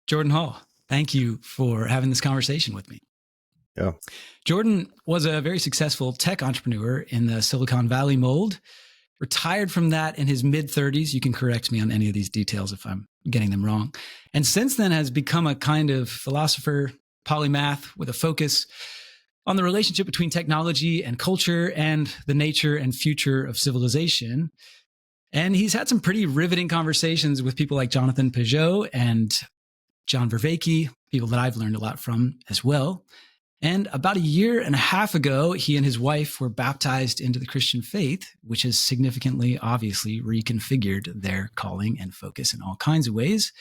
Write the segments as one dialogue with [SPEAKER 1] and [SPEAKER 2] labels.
[SPEAKER 1] Jordan Hall, thank you for having this conversation with me.
[SPEAKER 2] Yeah.
[SPEAKER 1] Jordan was a very successful tech entrepreneur in the Silicon Valley mold, retired from that in his mid-30s. You can correct me on any of these details if I'm getting them wrong. And since then has become a kind of philosopher, polymath with a focus on the relationship between technology and culture and the nature and future of civilization. And he's had some pretty riveting conversations with people like Jonathan Peugeot and John Vervaeke, people that I've learned a lot from as well. And about a year and a half ago, he and his wife were baptized into the Christian faith, which has significantly, obviously, reconfigured their calling and focus in all kinds of ways.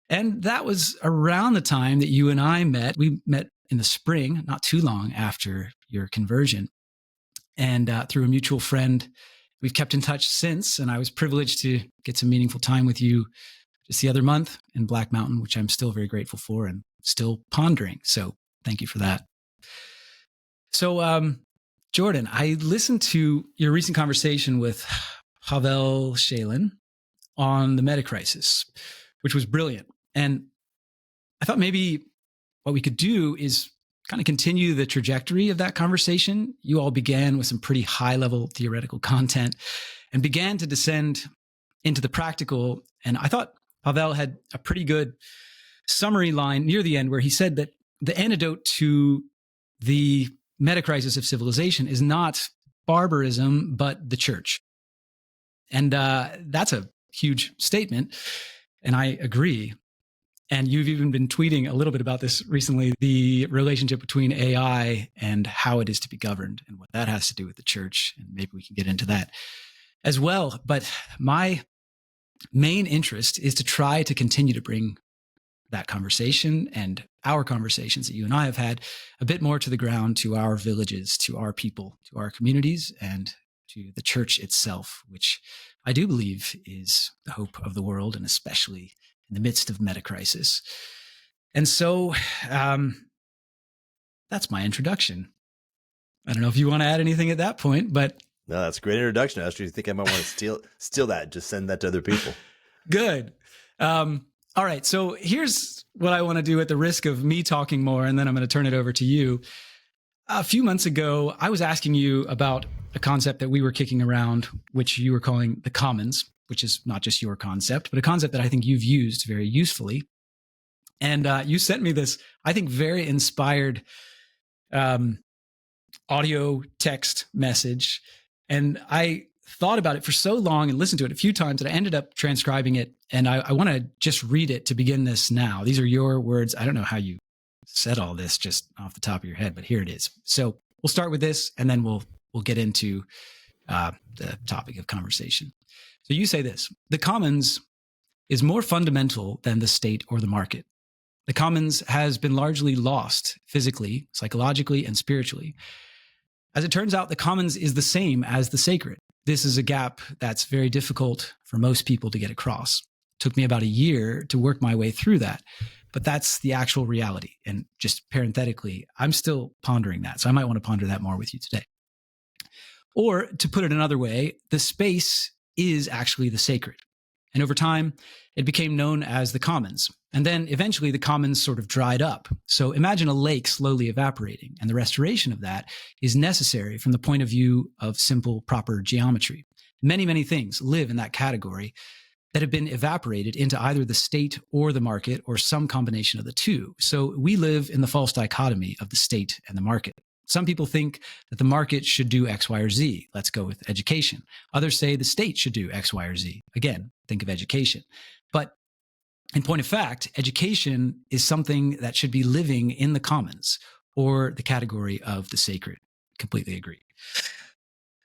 [SPEAKER 1] And that was around the time that you and I met. We met in the spring, not too long after your conversion. And through a mutual friend, we've kept in touch since. And I was privileged to get some meaningful time with you just the other month in Black Mountain, which I'm still very grateful for and still pondering. So thank you for that. So, Jordan, I listened to your recent conversation with Pavel Shalin on the Metacrisis, which was brilliant. And I thought maybe what we could do is kind of continue the trajectory of that conversation. You all began with some pretty high-level theoretical content and began to descend into the practical. And I thought Pavel had a pretty good summary line near the end where he said that the antidote to the metacrisis of civilization is not barbarism, but the church. And that's a huge statement. And I agree. And you've even been tweeting a little bit about this recently, the relationship between AI and how it is to be governed and what that has to do with the church. And maybe we can get into that as well. But my main interest is to try to continue to bring that conversation and our conversations that you and I have had a bit more to the ground, to our villages, to our people, to our communities, and to the church itself, which I do believe is the hope of the world, and especially in the midst of metacrisis. And so that's my introduction. I don't know if you want to add anything at that point, but
[SPEAKER 2] no, that's a great introduction. I actually think I might want to steal that, just send that to other people.
[SPEAKER 1] Good. All right. So here's what I want to do at the risk of me talking more, and then I'm going to turn it over to you. A few months ago, I was asking you about a concept that we were kicking around, which you were calling the commons, which is not just your concept, but a concept that I think you've used very usefully. And you sent me this, I think, very inspired audio text message. And I thought about it for so long and listened to it a few times that I ended up transcribing it. And I want to just read it to begin this now. These are your words. I don't know how you said all this just off the top of your head, but here it is. So we'll start with this, and then we'll get into the topic of conversation. So you say this: the commons is more fundamental than the state or the market. The commons has been largely lost physically, psychologically, and spiritually. As it turns out, the commons is the same as the sacred. This is a gap that's very difficult for most people to get across. It took me about a year to work my way through that, but that's the actual reality. And just parenthetically, I'm still pondering that. So I might want to ponder that more with you today. Or to put it another way, the space is actually the sacred. And over time, it became known as the commons. And then eventually the commons sort of dried up. So imagine a lake slowly evaporating, and the restoration of that is necessary from the point of view of simple, proper geometry. Many, many things live in that category that have been evaporated into either the state or the market or some combination of the two. So we live in the false dichotomy of the state and the market. Some people think that the market should do X, Y, or Z. Let's go with education. Others say the state should do X, Y, or Z. Again, think of education. But in point of fact, education is something that should be living in the commons or the category of the sacred. Completely agree.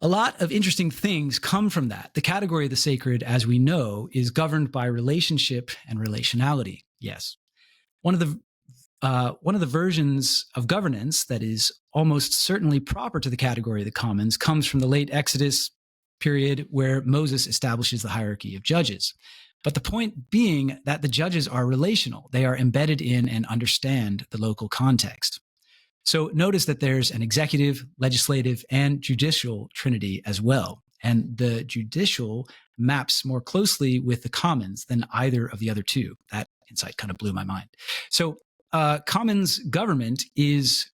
[SPEAKER 1] A lot of interesting things come from that. The category of the sacred, as we know, is governed by relationship and relationality. Yes. One of the versions of governance that is almost certainly proper to the category of the commons comes from the late Exodus period, where Moses establishes the hierarchy of judges. But the point being that the judges are relational. They are embedded in and understand the local context. So notice that there's an executive, legislative, and judicial trinity as well. And the judicial maps more closely with the commons than either of the other two. That insight kind of blew my mind. So commons government is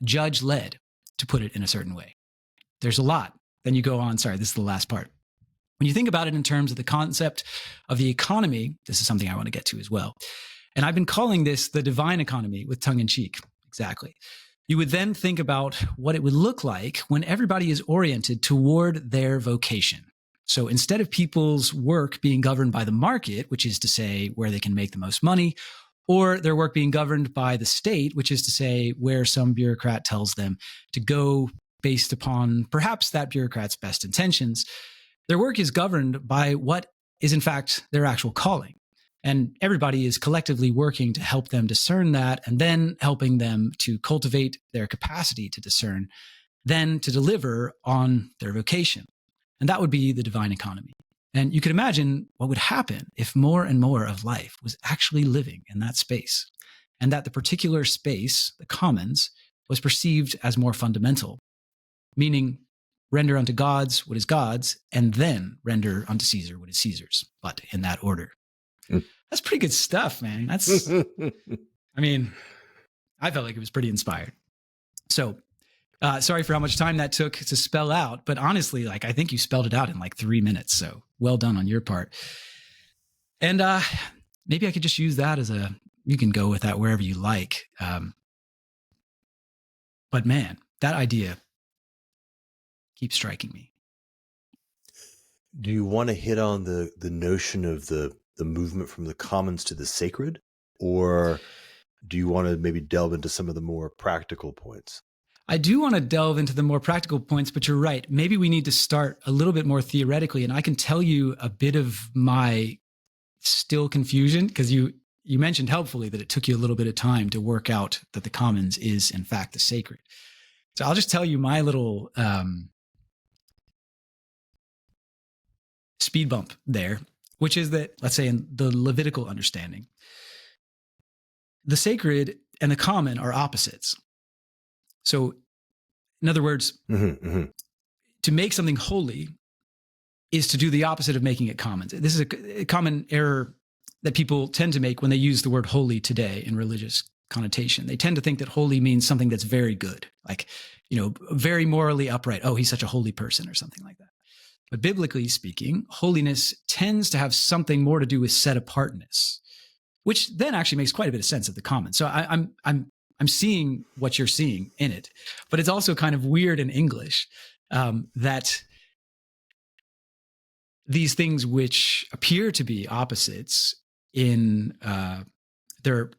[SPEAKER 1] judge-led, to put it in a certain way. There's a lot. Then you go on. Sorry, this is the last part. When you think about it in terms of the concept of the economy, this is something I want to get to as well. And I've been calling this the divine economy with tongue in cheek. Exactly. You would then think about what it would look like when everybody is oriented toward their vocation. So instead of people's work being governed by the market, which is to say where they can make the most money, or their work being governed by the state, which is to say where some bureaucrat tells them to go based upon perhaps that bureaucrat's best intentions, their work is governed by what is in fact their actual calling. And everybody is collectively working to help them discern that, and then helping them to cultivate their capacity to discern, then to deliver on their vocation. And that would be the divine economy. And you could imagine what would happen if more and more of life was actually living in that space, and that the particular space, the commons, was perceived as more fundamental, meaning render unto gods what is God's, and then render unto Caesar what is Caesar's, but in that order. That's pretty good stuff, man. That's, I mean, I felt like it was pretty inspired. So sorry for how much time that took to spell out, but honestly, like, I think you spelled it out in like 3 minutes. So well done on your part. And maybe I could just use that as you can go with that wherever you like. But man, that idea keeps striking me.
[SPEAKER 2] Do you want to hit on the notion of the movement from the commons to the sacred, or do you want to maybe delve into some of the more practical points?
[SPEAKER 1] I do want to delve into the more practical points, but you're right. Maybe we need to start a little bit more theoretically, and I can tell you a bit of my still confusion, because you mentioned helpfully that it took you a little bit of time to work out that the commons is in fact the sacred. So I'll just tell you my little speed bump there, which is that, let's say in the Levitical understanding, the sacred and the common are opposites. So in other words, to make something holy is to do the opposite of making it common. This is a common error that people tend to make when they use the word holy today in religious connotation. They tend to think that holy means something that's very good, like, very morally upright. Oh, he's such a holy person or something like that. But biblically speaking, holiness tends to have something more to do with set apartness, which then actually makes quite a bit of sense of the common. So I'm seeing what you're seeing in it, but it's also kind of weird in English that these things which appear to be opposites in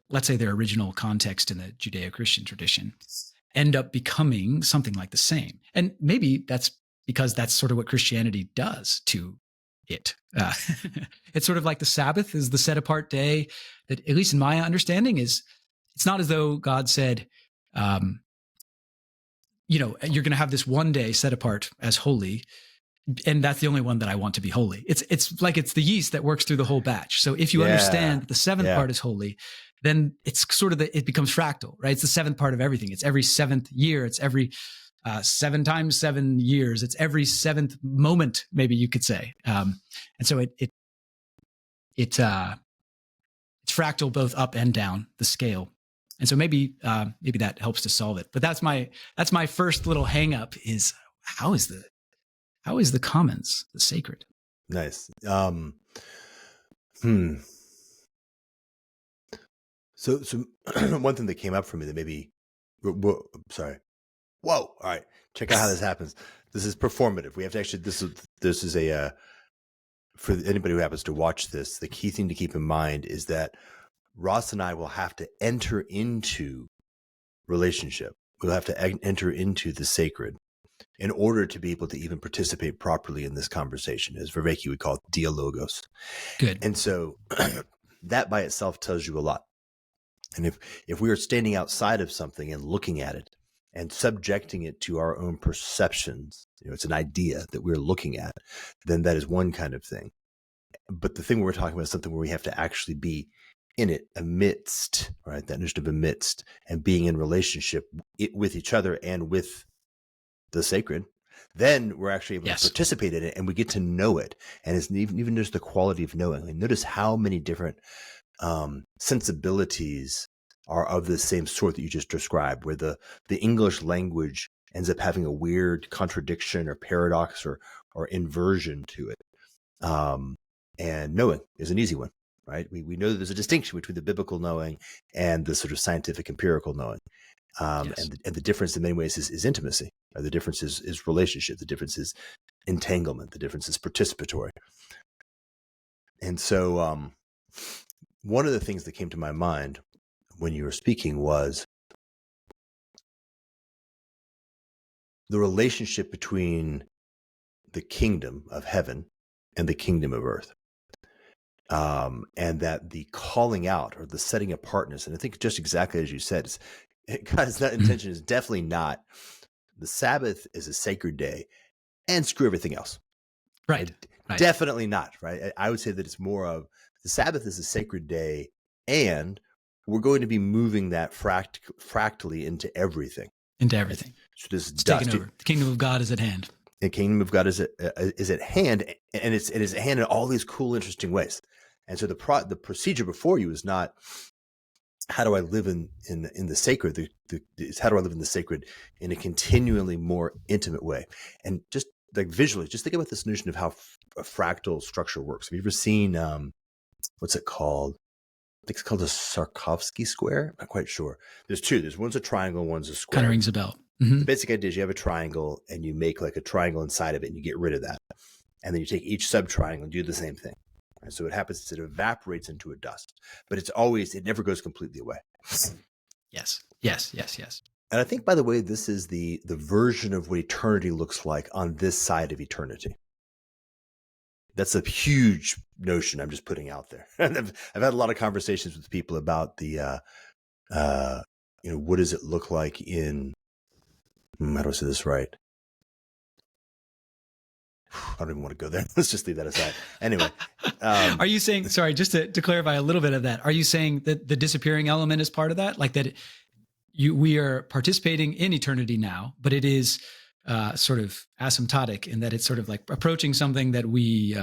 [SPEAKER 1] let's say their original context in the Judeo-Christian tradition end up becoming something like the same. And maybe that's because that's sort of what Christianity does to it. It's sort of like the Sabbath is the set apart day that, at least in my understanding, it's not as though God said, you're going to have this one day set apart as holy, and that's the only one that I want to be holy. It's like it's the yeast that works through the whole batch. So if you understand that the seventh part is holy, then it's sort of it becomes fractal, right? It's the seventh part of everything. It's every seventh year. It's every 7 times 7 years. It's every seventh moment, maybe you could say. And so it's fractal both up and down the scale. And so maybe that helps to solve it. But that's my first little hang up is how is the commons the sacred?
[SPEAKER 2] Nice. So one thing that came up for me that maybe, sorry. Whoa. All right. Check out how this happens. This is performative. We have to actually, this is a, for anybody who happens to watch this, the key thing to keep in mind is that Ross and I will have to enter into relationship. We'll have to enter into the sacred in order to be able to even participate properly in this conversation. As Vervaeke would call it, dialogos.
[SPEAKER 1] Good.
[SPEAKER 2] And so that by itself tells you a lot. And if we are standing outside of something and looking at it and subjecting it to our own perceptions, it's an idea that we're looking at, then that is one kind of thing. But the thing we're talking about is something where we have to actually be in it, amidst, right? That notion of amidst and being in relationship with each other and with the sacred. Then we're actually able to participate in it and we get to know it. And it's even just the quality of knowing. Like, notice how many different sensibilities are of the same sort that you just described, where the English language ends up having a weird contradiction or paradox or inversion to it. And knowing is an easy one, right? We know that there's a distinction between the biblical knowing and the sort of scientific empirical knowing.
[SPEAKER 1] Yes.
[SPEAKER 2] And the difference in many ways is intimacy. The difference is relationship. The difference is entanglement. The difference is participatory. And so one of the things that came to my mind when you were speaking was the relationship between the kingdom of heaven and the kingdom of earth. And that the calling out or the setting apartness, and I think just exactly as you said, God's intention is definitely not the Sabbath is a sacred day and screw everything else.
[SPEAKER 1] Right.
[SPEAKER 2] Definitely not, right? I would say that it's more of the Sabbath is a sacred day and we're going to be moving that fractally into everything.
[SPEAKER 1] Into everything.
[SPEAKER 2] So this
[SPEAKER 1] it's taken over. The kingdom of God is at hand.
[SPEAKER 2] The kingdom of God is at hand, and it is at hand in all these cool, interesting ways. And so the procedure before you is not how do I live in the sacred. It's how do I live in the sacred in a continually more intimate way. And just like visually, just think about this notion of how a fractal structure works. Have you ever seen what's it called? I think it's called a Sarkovsky square. I'm not quite sure. There's two. There's one's a triangle, one's a square.
[SPEAKER 1] Kind of rings a bell.
[SPEAKER 2] Mm-hmm. The basic idea is you have a triangle and you make like a triangle inside of it and you get rid of that. And then you take each sub-triangle and do the same thing. And so what happens is it evaporates into a dust, but it never goes completely away.
[SPEAKER 1] Yes.
[SPEAKER 2] And I think, by the way, this is the version of what eternity looks like on this side of eternity. That's a huge notion I'm just putting out there. I've had a lot of conversations with people about the, what does it look like in, how do I say this right? I don't even want to go there. Let's just leave that aside. Anyway.
[SPEAKER 1] Are you saying, sorry, just to clarify a little bit of that, are you saying that the disappearing element is part of that? Like that we are participating in eternity now, but it is sort of asymptotic in that it's sort of like approaching something that we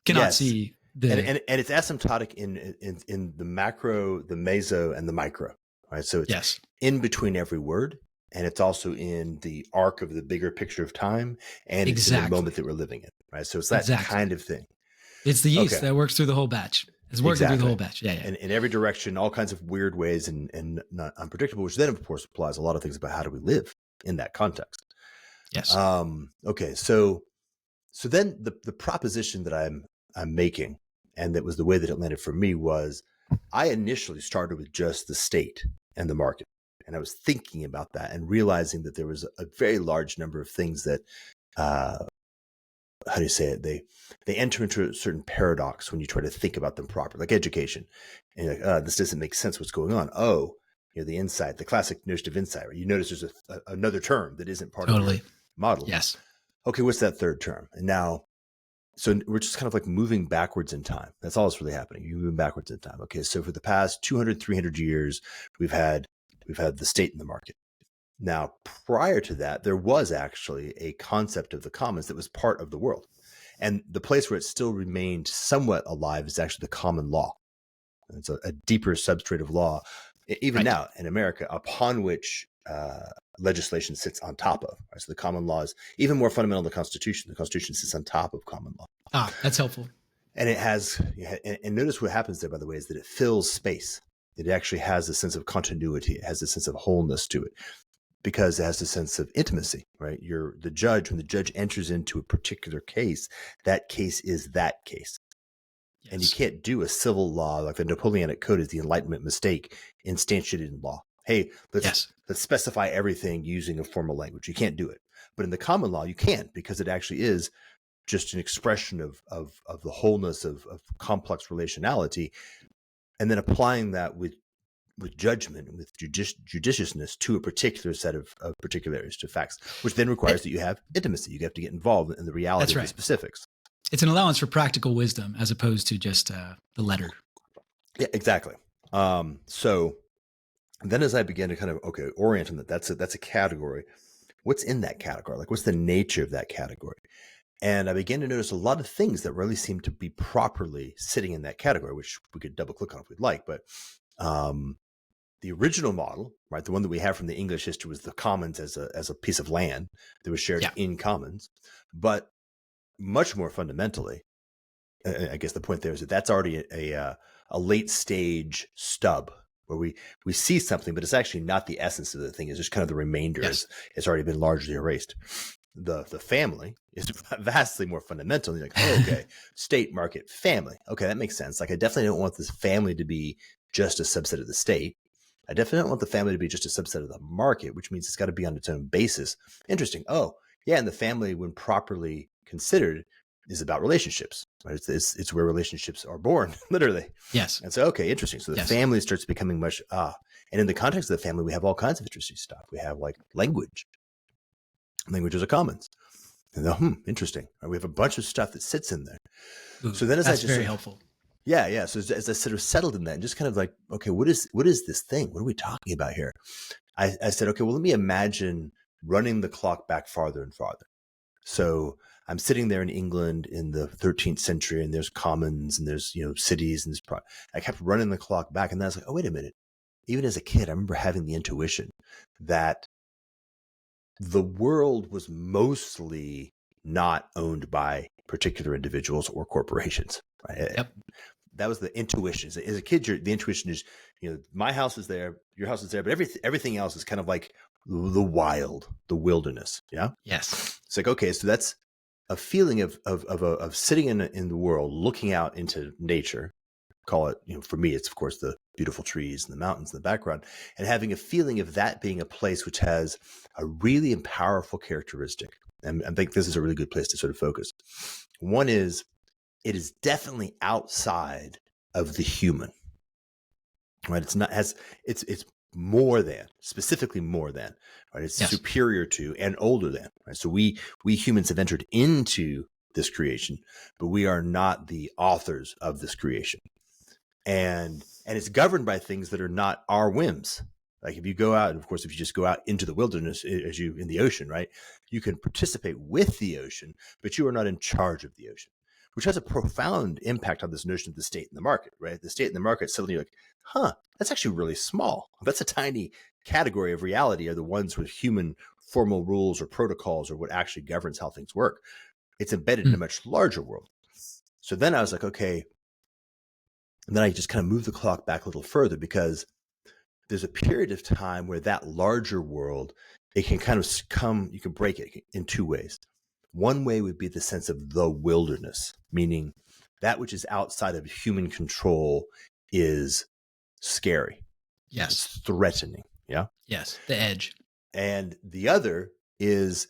[SPEAKER 1] cannot see.
[SPEAKER 2] And it's asymptotic in the macro, the meso, and the micro, right? So it's in between every word. And it's also in the arc of the bigger picture of time, and it's in the moment that we're living in, right? So it's that kind of thing.
[SPEAKER 1] It's the yeast that works through the whole batch. It's working through the whole batch. Yeah.
[SPEAKER 2] And in every direction, all kinds of weird ways and not unpredictable, which then, of course, applies a lot of things about how do we live in that context.
[SPEAKER 1] Yes.
[SPEAKER 2] Okay. So then the proposition that I'm making, and that was the way that it landed for me, was I initially started with just the state and the market. And I was thinking about that and realizing that there was a very large number of things that, how do you say it? They enter into a certain paradox when you try to think about them properly, like education. And you're like, this doesn't make sense. What's going on? Oh, the insight, the classic notion of insight. Right? You notice there's another term that isn't part of the model.
[SPEAKER 1] Yes.
[SPEAKER 2] Okay, what's that third term? And now, so we're just kind of like moving backwards in time. That's all that's really happening. You're moving backwards in time. Okay, so for the past 200, 300 years, we've had the state in the market. Now, prior to that, there was actually a concept of the commons that was part of the world. And the place where it still remained somewhat alive is actually the common law. It's a deeper substrate of law, even now in America, upon which legislation sits on top of. Right? So the common law is even more fundamental than the Constitution. The Constitution sits on top of common law.
[SPEAKER 1] That's helpful.
[SPEAKER 2] And it has, and notice what happens there, by the way, is that it fills space. It actually has a sense of continuity. It has a sense of wholeness to it because it has a sense of intimacy, right? You're the judge. When the judge enters into a particular case, that case is that case. Yes. And you can't do a civil law like the Napoleonic Code is the Enlightenment mistake instantiated in law. Hey, let's specify everything using a formal language. You can't do it. But in the common law, you can, because it actually is just an expression of the wholeness of complex relationality. And then applying that with judgment, with judiciousness to a particular set of particularities, to facts, which then requires that you have intimacy. You have to get involved in the reality of the specifics.
[SPEAKER 1] It's an allowance for practical wisdom as opposed to just the letter.
[SPEAKER 2] Yeah, exactly. So then as I began to kind of, orient on that's a category. What's in that category? Like, what's the nature of that category? And I began to notice a lot of things that really seemed to be properly sitting in that category, which we could double click on if we'd like. But the original model, right, the one that we have from the English history, was the commons as a piece of land that was shared in commons. But much more fundamentally, I guess the point there is that that's already a late stage stub where we see something, but it's actually not the essence of the thing. It's just kind of the remainder. It's already been largely erased. The family is vastly more fundamental. You're like, oh, okay, state, market, family. Okay, that makes sense. Like, I definitely don't want this family to be just a subset of the state. I definitely don't want the family to be just a subset of the market, which means it's got to be on its own basis. Interesting. Oh, yeah, and the family, when properly considered, is about relationships. Right? It's where relationships are born, literally.
[SPEAKER 1] Yes.
[SPEAKER 2] And so, okay, interesting. So the family starts becoming much and in the context of the family, we have all kinds of interesting stuff. We have like language. Languages are commons. And interesting. Right? We have a bunch of stuff that sits in there.
[SPEAKER 1] Ooh,
[SPEAKER 2] so then, as
[SPEAKER 1] that's
[SPEAKER 2] I just
[SPEAKER 1] very helpful.
[SPEAKER 2] Yeah. So as I sort of settled in that, and just kind of like, okay, what is this thing? What are we talking about here? I said, okay, well, let me imagine running the clock back farther and farther. So I'm sitting there in England in the 13th century, and there's commons, and there's cities, and I kept running the clock back, and then I was like, oh, wait a minute. Even as a kid, I remember having the intuition that the world was mostly not owned by particular individuals or corporations. Right?
[SPEAKER 1] Yep.
[SPEAKER 2] That was the intuition. As a kid, the intuition is, my house is there, your house is there, but everything else is kind of like the wild, the wilderness. Yeah.
[SPEAKER 1] Yes.
[SPEAKER 2] It's like, okay, so that's a feeling of sitting in the world, looking out into nature. Call it, for me, it's of course the beautiful trees and the mountains in the background, and having a feeling of that being a place which has a really powerful characteristic. And I think this is a really good place to sort of focus. One is, it is definitely outside of the human, right? It's more than, specifically more than, right? It's superior to and older than, right? So we humans have entered into this creation, but we are not the authors of this creation. And it's governed by things that are not our whims. Like if you go out, and of course, if you just go out into the wilderness, in the ocean, right, you can participate with the ocean, but you are not in charge of the ocean, which has a profound impact on this notion of the state and the market, right? The state and the market, suddenly you're like, that's actually really small. That's a tiny category of reality, are the ones with human formal rules or protocols or what actually governs how things work. It's embedded in a much larger world. So then I was like, okay. And then I just kind of moved the clock back a little further, because there's a period of time where that larger world, it can kind of come, you can break it in two ways. One way would be the sense of the wilderness, meaning that which is outside of human control is scary.
[SPEAKER 1] Yes.
[SPEAKER 2] It's threatening. Yeah.
[SPEAKER 1] Yes. The edge.
[SPEAKER 2] And the other is,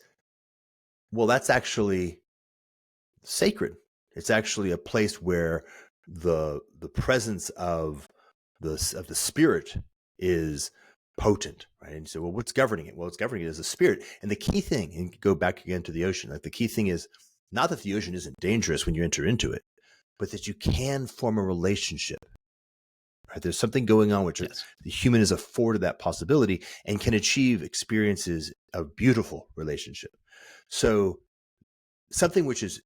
[SPEAKER 2] well, that's actually sacred. It's actually a place where the presence of the spirit is potent, right? And so, well, what's governing it? Well, it's governing it as a spirit. And the key thing, and go back again to the ocean, like the key thing is not that the ocean isn't dangerous when you enter into it, but that you can form a relationship. Right? There's something going on which the human is afforded that possibility and can achieve experiences of beautiful relationship. So something which is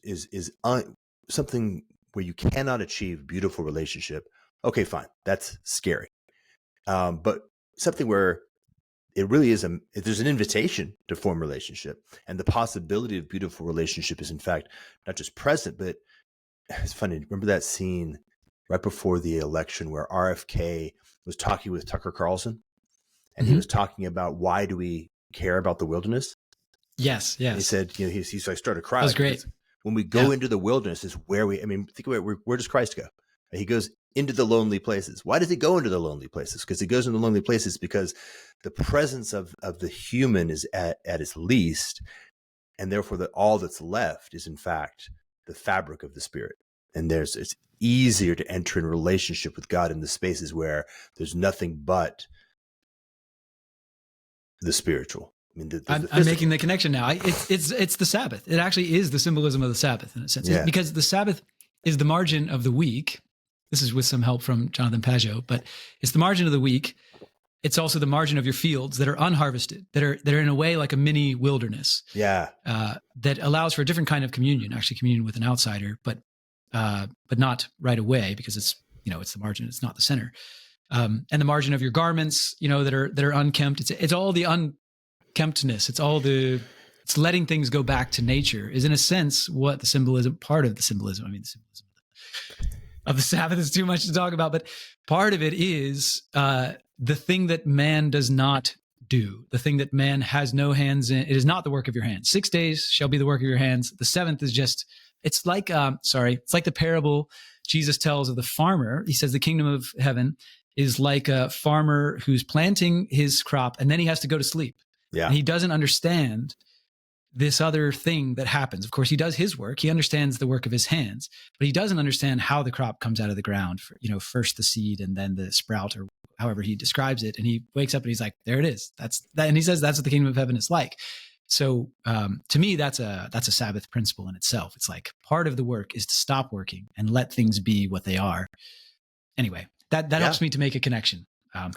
[SPEAKER 2] something where you cannot achieve beautiful relationship, okay, fine, that's scary. But something where it really is there's an invitation to form relationship, and the possibility of beautiful relationship is in fact not just present, but it's funny. Remember that scene right before the election where RFK was talking with Tucker Carlson, and he was talking about, why do we care about the wilderness?
[SPEAKER 1] Yes.
[SPEAKER 2] And he said, I started crying.
[SPEAKER 1] That was great.
[SPEAKER 2] When we go into the wilderness is where think about it, where does Christ go? He goes into the lonely places. Why does he go into the lonely places? Because he goes into the lonely places because the presence of the human is at its least, and therefore all that's left is in fact the fabric of the spirit. And it's easier to enter in relationship with God in the spaces where there's nothing but the spiritual. I mean,
[SPEAKER 1] I'm making the connection now. It's the Sabbath. It actually is the symbolism of the Sabbath in a sense, because the Sabbath is the margin of the week. This is with some help from Jonathan Pageau, but it's the margin of the week it's also the margin of your fields that are unharvested, that are in a way like a mini wilderness.
[SPEAKER 2] Yeah.
[SPEAKER 1] That allows for a different kind of communion, actually communion with an outsider, but not right away, because it's the margin, it's not the center. And the margin of your garments, that are unkempt. It's all the unkemptness. It's letting things go back to nature is in a sense what the symbolism, part of the symbolism. I mean, the symbolism of the Sabbath is too much to talk about, but part of it is the thing that man does not do, the thing that man has no hands in. It is not the work of your hands. 6 days shall be the work of your hands. The seventh is just, it's like the parable Jesus tells of the farmer. He says the kingdom of heaven is like a farmer who's planting his crop and then he has to go to sleep.
[SPEAKER 2] Yeah.
[SPEAKER 1] And he doesn't understand this other thing that happens. Of course, he does his work. He understands the work of his hands, but he doesn't understand how the crop comes out of the ground. First the seed and then the sprout, or however he describes it. And he wakes up and he's like, there it is. That's that. And he says, that's what the kingdom of heaven is like. So to me, that's a Sabbath principle in itself. It's like part of the work is to stop working and let things be what they are. Anyway, that helps me to make a connection.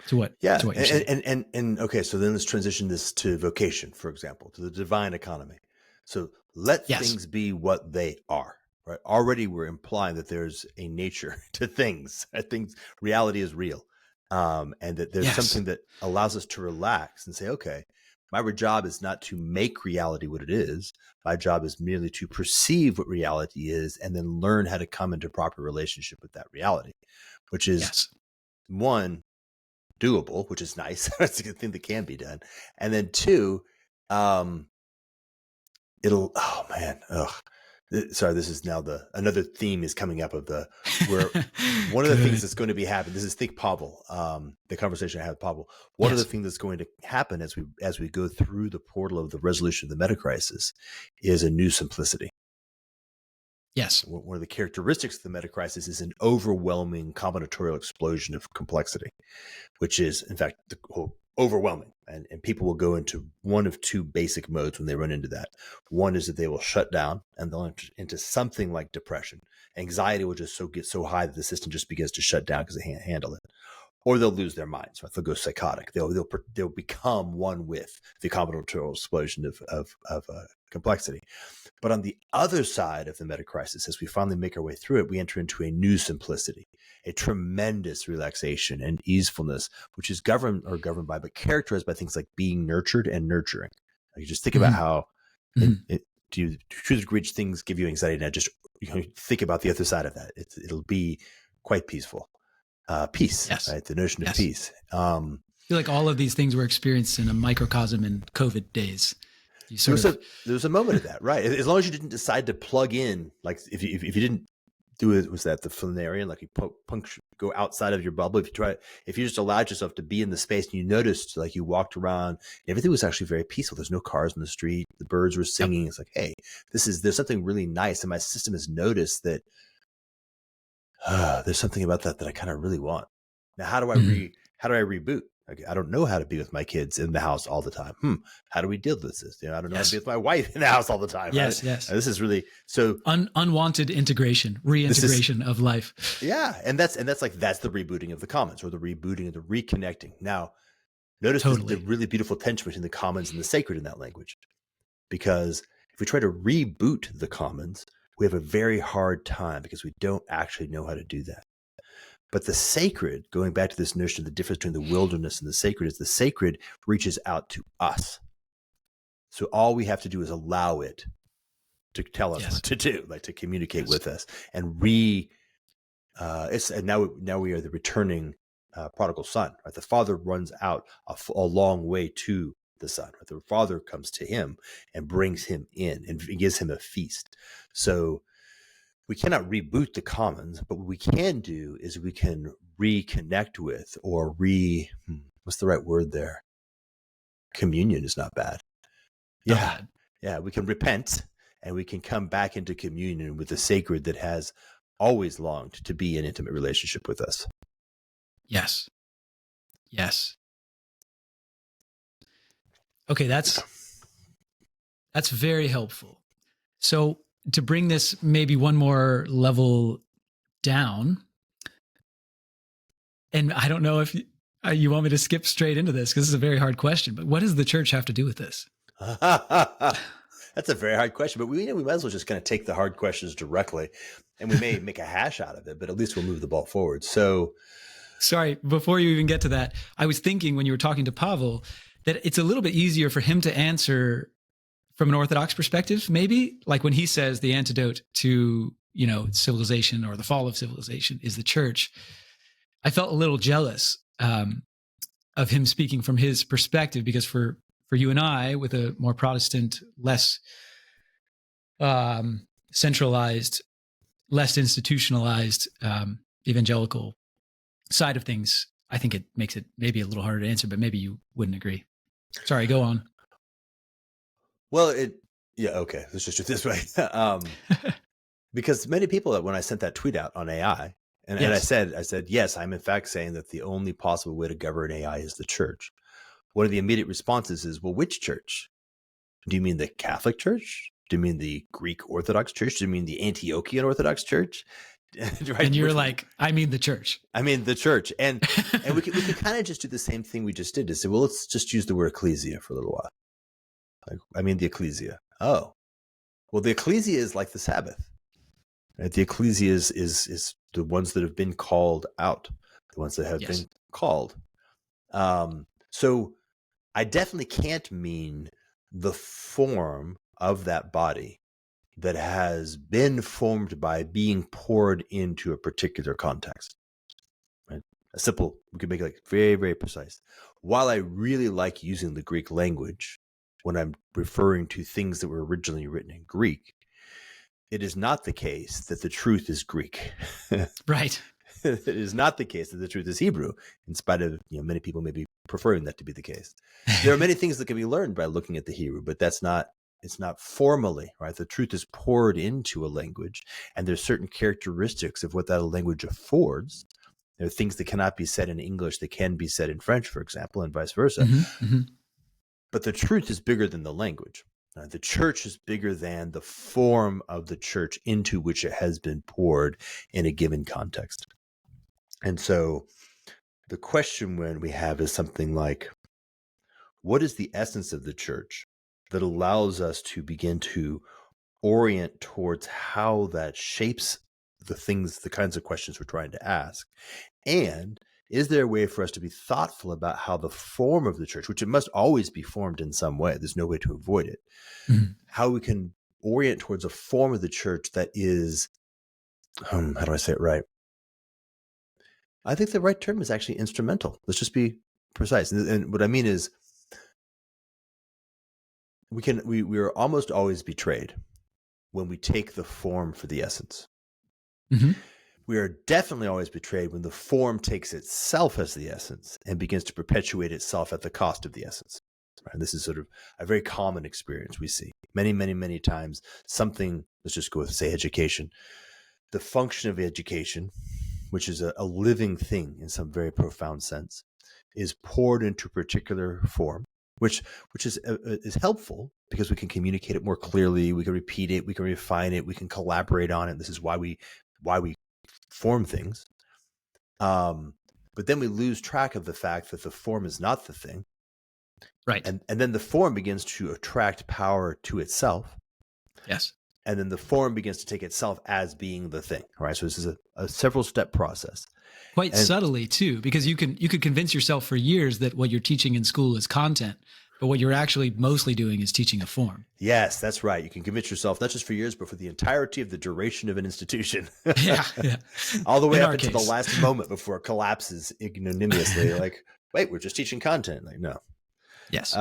[SPEAKER 1] To what you're saying.
[SPEAKER 2] And okay, so then let's transition this to vocation, for example, to the divine economy. So let things be what they are, right? Already we're implying that there's a nature to things. I think reality is real, and that there's something that allows us to relax and say, okay, my job is not to make reality what it is. My job is merely to perceive what reality is and then learn how to come into proper relationship with that reality, which is one, doable, which is nice. That's a good thing that can be done. And then two, this is now another theme is coming up of where one of the things that's going to be happening. This is think Pavel, the conversation I had with Pavel. One of the things that's going to happen as we go through the portal of the resolution of the Metacrisis is a new simplicity.
[SPEAKER 1] Yes.
[SPEAKER 2] One of the characteristics of the Metacrisis is an overwhelming combinatorial explosion of complexity, which is, in fact, overwhelming. And people will go into one of two basic modes when they run into that. One is that they will shut down and they'll enter into something like depression. Anxiety will just get so high that the system just begins to shut down because they can't handle it. Or they'll lose their minds. Right? They'll go psychotic. They'll become one with the combinatorial explosion of complexity. But on the other side of the Metacrisis, as we finally make our way through it, we enter into a new simplicity, a tremendous relaxation and easefulness, which is governed by, but characterized by things like being nurtured and nurturing. Like you just think about how to the truth degree things give you anxiety. Now just think about the other side of that. It'll be quite peaceful. Peace, right? The notion of peace. I
[SPEAKER 1] feel like all of these things were experienced in a microcosm in COVID days.
[SPEAKER 2] There was a moment of that, right? As long as you didn't decide to plug in, like if you didn't do it, was that the Flanerian, like you go outside of your bubble. If you just allowed yourself to be in the space and you noticed, like you walked around, everything was actually very peaceful. There's no cars in the street. The birds were singing. It's like, hey, there's something really nice. And my system has noticed that there's something about that I kind of really want. Now, how do I reboot? I don't know how to be with my kids in the house all the time. How do we deal with this? I don't know how to be with my wife in the house all the time.
[SPEAKER 1] Yes.
[SPEAKER 2] This is really so
[SPEAKER 1] unwanted integration, reintegration of life.
[SPEAKER 2] Yeah, and that's the rebooting of the commons, or the rebooting of the reconnecting. Now, notice the really beautiful tension between the commons and the sacred in that language, because if we try to reboot the commons, we have a very hard time because we don't actually know how to do that. But the sacred, going back to this notion of the difference between the wilderness and the sacred, is the sacred reaches out to us. So all we have to do is allow it to tell us what to do, like to communicate with us. And now we are the returning prodigal son. Right? The father runs out a long way to the son. Right? The father comes to him and brings him in and gives him a feast. So we cannot reboot the commons, but what we can do is we can reconnect with, or what's the right word there? Communion is not bad. Yeah. We can repent and we can come back into communion with the sacred that has always longed to be in intimate relationship with us.
[SPEAKER 1] Yes. Okay, that's very helpful. So to bring this maybe one more level down, and I don't know if You want me to skip straight into this because this is a very hard question, but what does the church have to do with this?
[SPEAKER 2] That's a very hard question, but we might as well just kind of take the hard questions directly, and we may make a hash out of it, but at least we'll move the ball forward. So,
[SPEAKER 1] sorry, before you even get to that, I was thinking when you were talking to Pavel that it's a little bit easier for him to answer from an Orthodox perspective, maybe, like when he says the antidote to, civilization or the fall of civilization is the church. I felt a little jealous of him speaking from his perspective, because for you and I, with a more Protestant, less centralized, less institutionalized evangelical side of things, I think it makes it maybe a little harder to answer, but maybe you wouldn't agree. Sorry, go on.
[SPEAKER 2] Well, okay. Let's just do it this way. Because many people, that when I sent that tweet out on AI, and I said, yes, I'm in fact saying that the only possible way to govern AI is the church. One of the immediate responses is, well, which church? Do you mean the Catholic Church? Do you mean the Greek Orthodox Church? Do you mean the Antiochian Orthodox Church?
[SPEAKER 1] Right? And you're like, I mean the church.
[SPEAKER 2] I mean the church. And we could kind of just do the same thing we just did to say, well, let's just use the word ecclesia for a little while. Like, I mean the ecclesia. Oh, well, the ecclesia is like the Sabbath. Right? The ecclesia is the ones that have been called out, the ones that have been called. So I definitely can't mean the form of that body that has been formed by being poured into a particular context. Right? We could make it like very, very precise. While I really like using the Greek language when I'm referring to things that were originally written in Greek, it is not the case that the truth is Greek.
[SPEAKER 1] Right.
[SPEAKER 2] It is not the case that the truth is Hebrew, in spite of many people maybe preferring that to be the case. There are many things that can be learned by looking at the Hebrew, but it's not formally, right? The truth is poured into a language, and there's certain characteristics of what that language affords. There are things that cannot be said in English that can be said in French, for example, and vice versa. Mm-hmm, mm-hmm. But the truth is bigger than the language. The church is bigger than the form of the church into which it has been poured in a given context. And so the question when we have is something like, what is the essence of the church that allows us to begin to orient towards how that shapes the kinds of questions we're trying to ask? And is there a way for us to be thoughtful about how the form of the church, which it must always be formed in some way, there's no way to avoid it, how we can orient towards a form of the church that is, how do I say it right? I think the right term is actually instrumental. Let's just be precise. And what I mean is, we are almost always betrayed when we take the form for the essence. Mm-hmm. We are definitely always betrayed when the form takes itself as the essence and begins to perpetuate itself at the cost of the essence. Right? This is sort of a very common experience we see many, many, many times. Something, let's just go with, say, education. The function of education, which is a living thing in some very profound sense, is poured into a particular form, which is helpful because we can communicate it more clearly. We can repeat it. We can refine it. We can collaborate on it. This is why we form things. But then we lose track of the fact that the form is not the thing.
[SPEAKER 1] Right.
[SPEAKER 2] And then the form begins to attract power to itself.
[SPEAKER 1] Yes.
[SPEAKER 2] And then the form begins to take itself as being the thing. All right. So this is a several step process.
[SPEAKER 1] Quite subtly too, because you could convince yourself for years that what you're teaching in school is content, but what you're actually mostly doing is teaching a form.
[SPEAKER 2] Yes, that's right. You can convince yourself not just for years, but for the entirety of the duration of an institution.
[SPEAKER 1] Yeah.
[SPEAKER 2] All the way up into the last moment before it collapses ignominiously. Like, wait, we're just teaching content. Like, no.
[SPEAKER 1] Yes.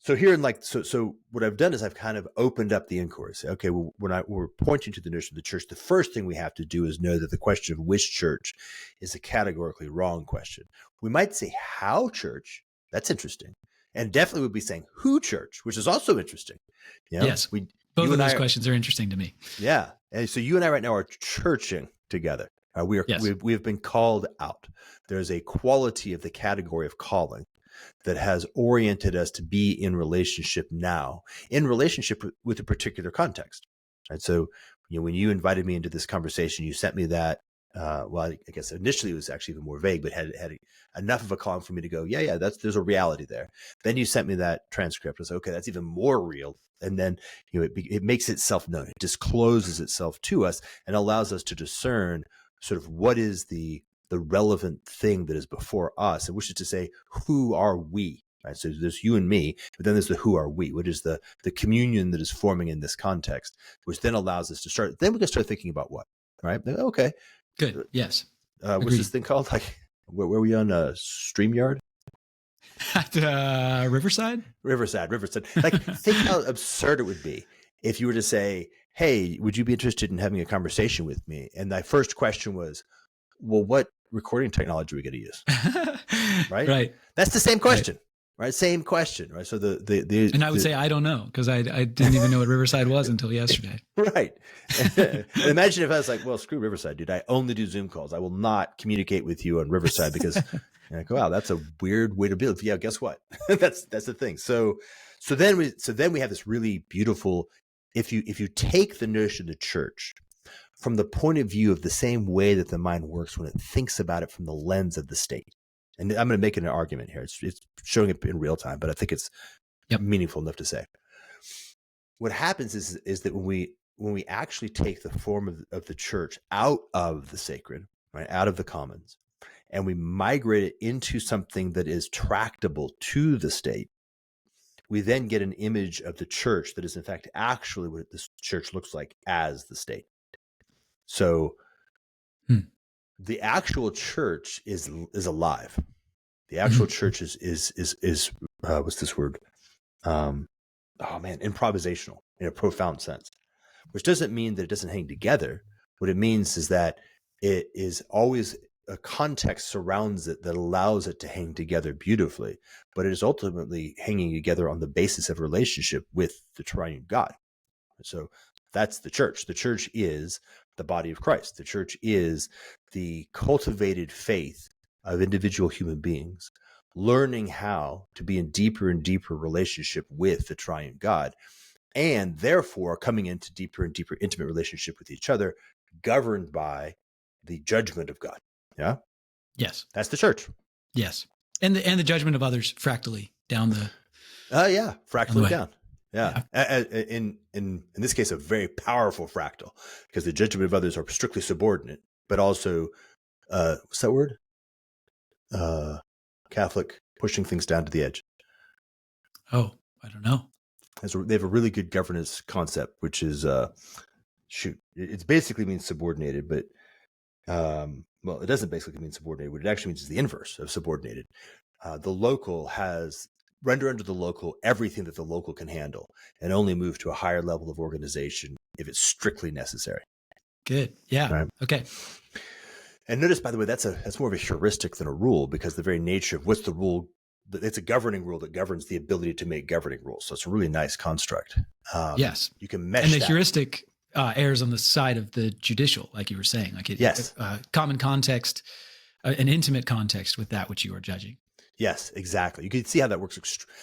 [SPEAKER 2] So here in so what I've done is I've kind of opened up the inquiry. Say, okay, well, when we're pointing to the notion of the church, the first thing we have to do is know that the question of which church is a categorically wrong question. We might say how church. That's interesting. And definitely would be saying who church, which is also interesting.
[SPEAKER 1] Yes. Both of those questions are interesting to me.
[SPEAKER 2] Yeah. And so you and I right now are churching together. We have been called out. There's a quality of the category of calling that has oriented us to be in relationship now, in relationship with a particular context. Right? So, when you invited me into this conversation, you sent me that well, I guess initially it was actually even more vague, but had enough of a column for me to go, yeah, there's a reality there. Then you sent me that transcript. I was like, okay, that's even more real. And then it makes itself known. It discloses itself to us and allows us to discern sort of what is the relevant thing that is before us, and which is to say, who are we? Right. So there's you and me, but then there's the who are we, which is the communion that is forming in this context, which then allows us to start. Then we can start thinking about what, right? Okay.
[SPEAKER 1] Good. Yes.
[SPEAKER 2] What's this thing called? Like, where were we on StreamYard?
[SPEAKER 1] At Riverside. Like, think how absurd it would be if you were to say, "Hey, would you be interested in having a conversation with me?" And my first question was, "Well, what recording technology are we going to use?" Right. Right.
[SPEAKER 2] That's the same question. Right. Same question. Right. So
[SPEAKER 1] and I would say I don't know, because I didn't even know what Riverside was until yesterday.
[SPEAKER 2] Right. And imagine if I was like, well, screw Riverside, dude. I only do Zoom calls. I will not communicate with you on Riverside because like, wow, that's a weird way to build. Yeah, guess what? that's the thing. So then we have this really beautiful, if you take the notion of the church from the point of view of the same way that the mind works when it thinks about it from the lens of the state. And I'm going to make an argument here. It's showing it in real time, but I think it's meaningful enough to say. What happens is that when we actually take the form of the church out of the sacred, right, out of the commons, and we migrate it into something that is tractable to the state, we then get an image of the church that is in fact actually what this church looks like as the state. So the actual church is alive. The actual church is what's this word? Improvisational in a profound sense, which doesn't mean that it doesn't hang together. What it means is that it is always a context surrounds it that allows it to hang together beautifully, but it is ultimately hanging together on the basis of relationship with the triune God. So that's the church. The church is the body of Christ. The church is the cultivated faith of individual human beings, learning how to be in deeper and deeper relationship with the triune God, and therefore coming into deeper and deeper intimate relationship with each other, governed by the judgment of God. Yeah.
[SPEAKER 1] Yes.
[SPEAKER 2] That's the church.
[SPEAKER 1] Yes. And the judgment of others fractally down the.
[SPEAKER 2] Fractally down. Yeah. In this case, a very powerful fractal, because the judgment of others are strictly subordinate, but also, what's that word? Catholic, pushing things down to the edge.
[SPEAKER 1] Oh, I don't know.
[SPEAKER 2] They have a really good governance concept, which is, it basically means subordinated, but, it doesn't basically mean subordinated. What it actually means is the inverse of subordinated. The local has render unto the local everything that the local can handle, and only move to a higher level of organization if it's strictly necessary.
[SPEAKER 1] Good. Yeah.
[SPEAKER 2] Right?
[SPEAKER 1] Okay.
[SPEAKER 2] And notice, by the way, that's more of a heuristic than a rule, because the very nature of what's the rule, it's a governing rule that governs the ability to make governing rules. So it's a really nice construct.
[SPEAKER 1] Yes.
[SPEAKER 2] You can mesh
[SPEAKER 1] and the heuristic errs on the side of the judicial, like you were saying, like
[SPEAKER 2] yes.
[SPEAKER 1] Common context, an intimate context with that which you are judging.
[SPEAKER 2] Yes, exactly. You can see how that works.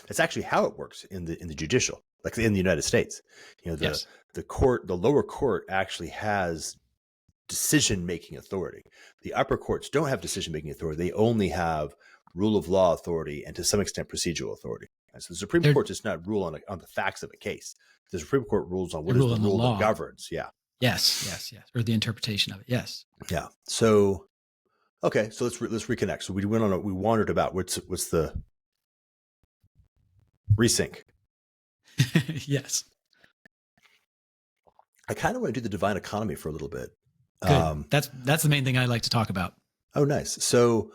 [SPEAKER 2] That's actually how it works in the judicial, like in the United States. The court, the lower court actually has decision-making authority. The upper courts don't have decision-making authority. They only have rule of law authority and to some extent procedural authority. And so the Supreme Court does not rule on the facts of a case. The Supreme Court rules on what is the rule that governs. Yeah.
[SPEAKER 1] Yes. Or the interpretation of it. Yes.
[SPEAKER 2] Yeah. So, okay. So let's reconnect. So we wandered about what's the resync.
[SPEAKER 1] Yes.
[SPEAKER 2] I kind of want to do the divine economy for a little bit.
[SPEAKER 1] Good. That's the main thing I like to talk about.
[SPEAKER 2] Oh, nice. So,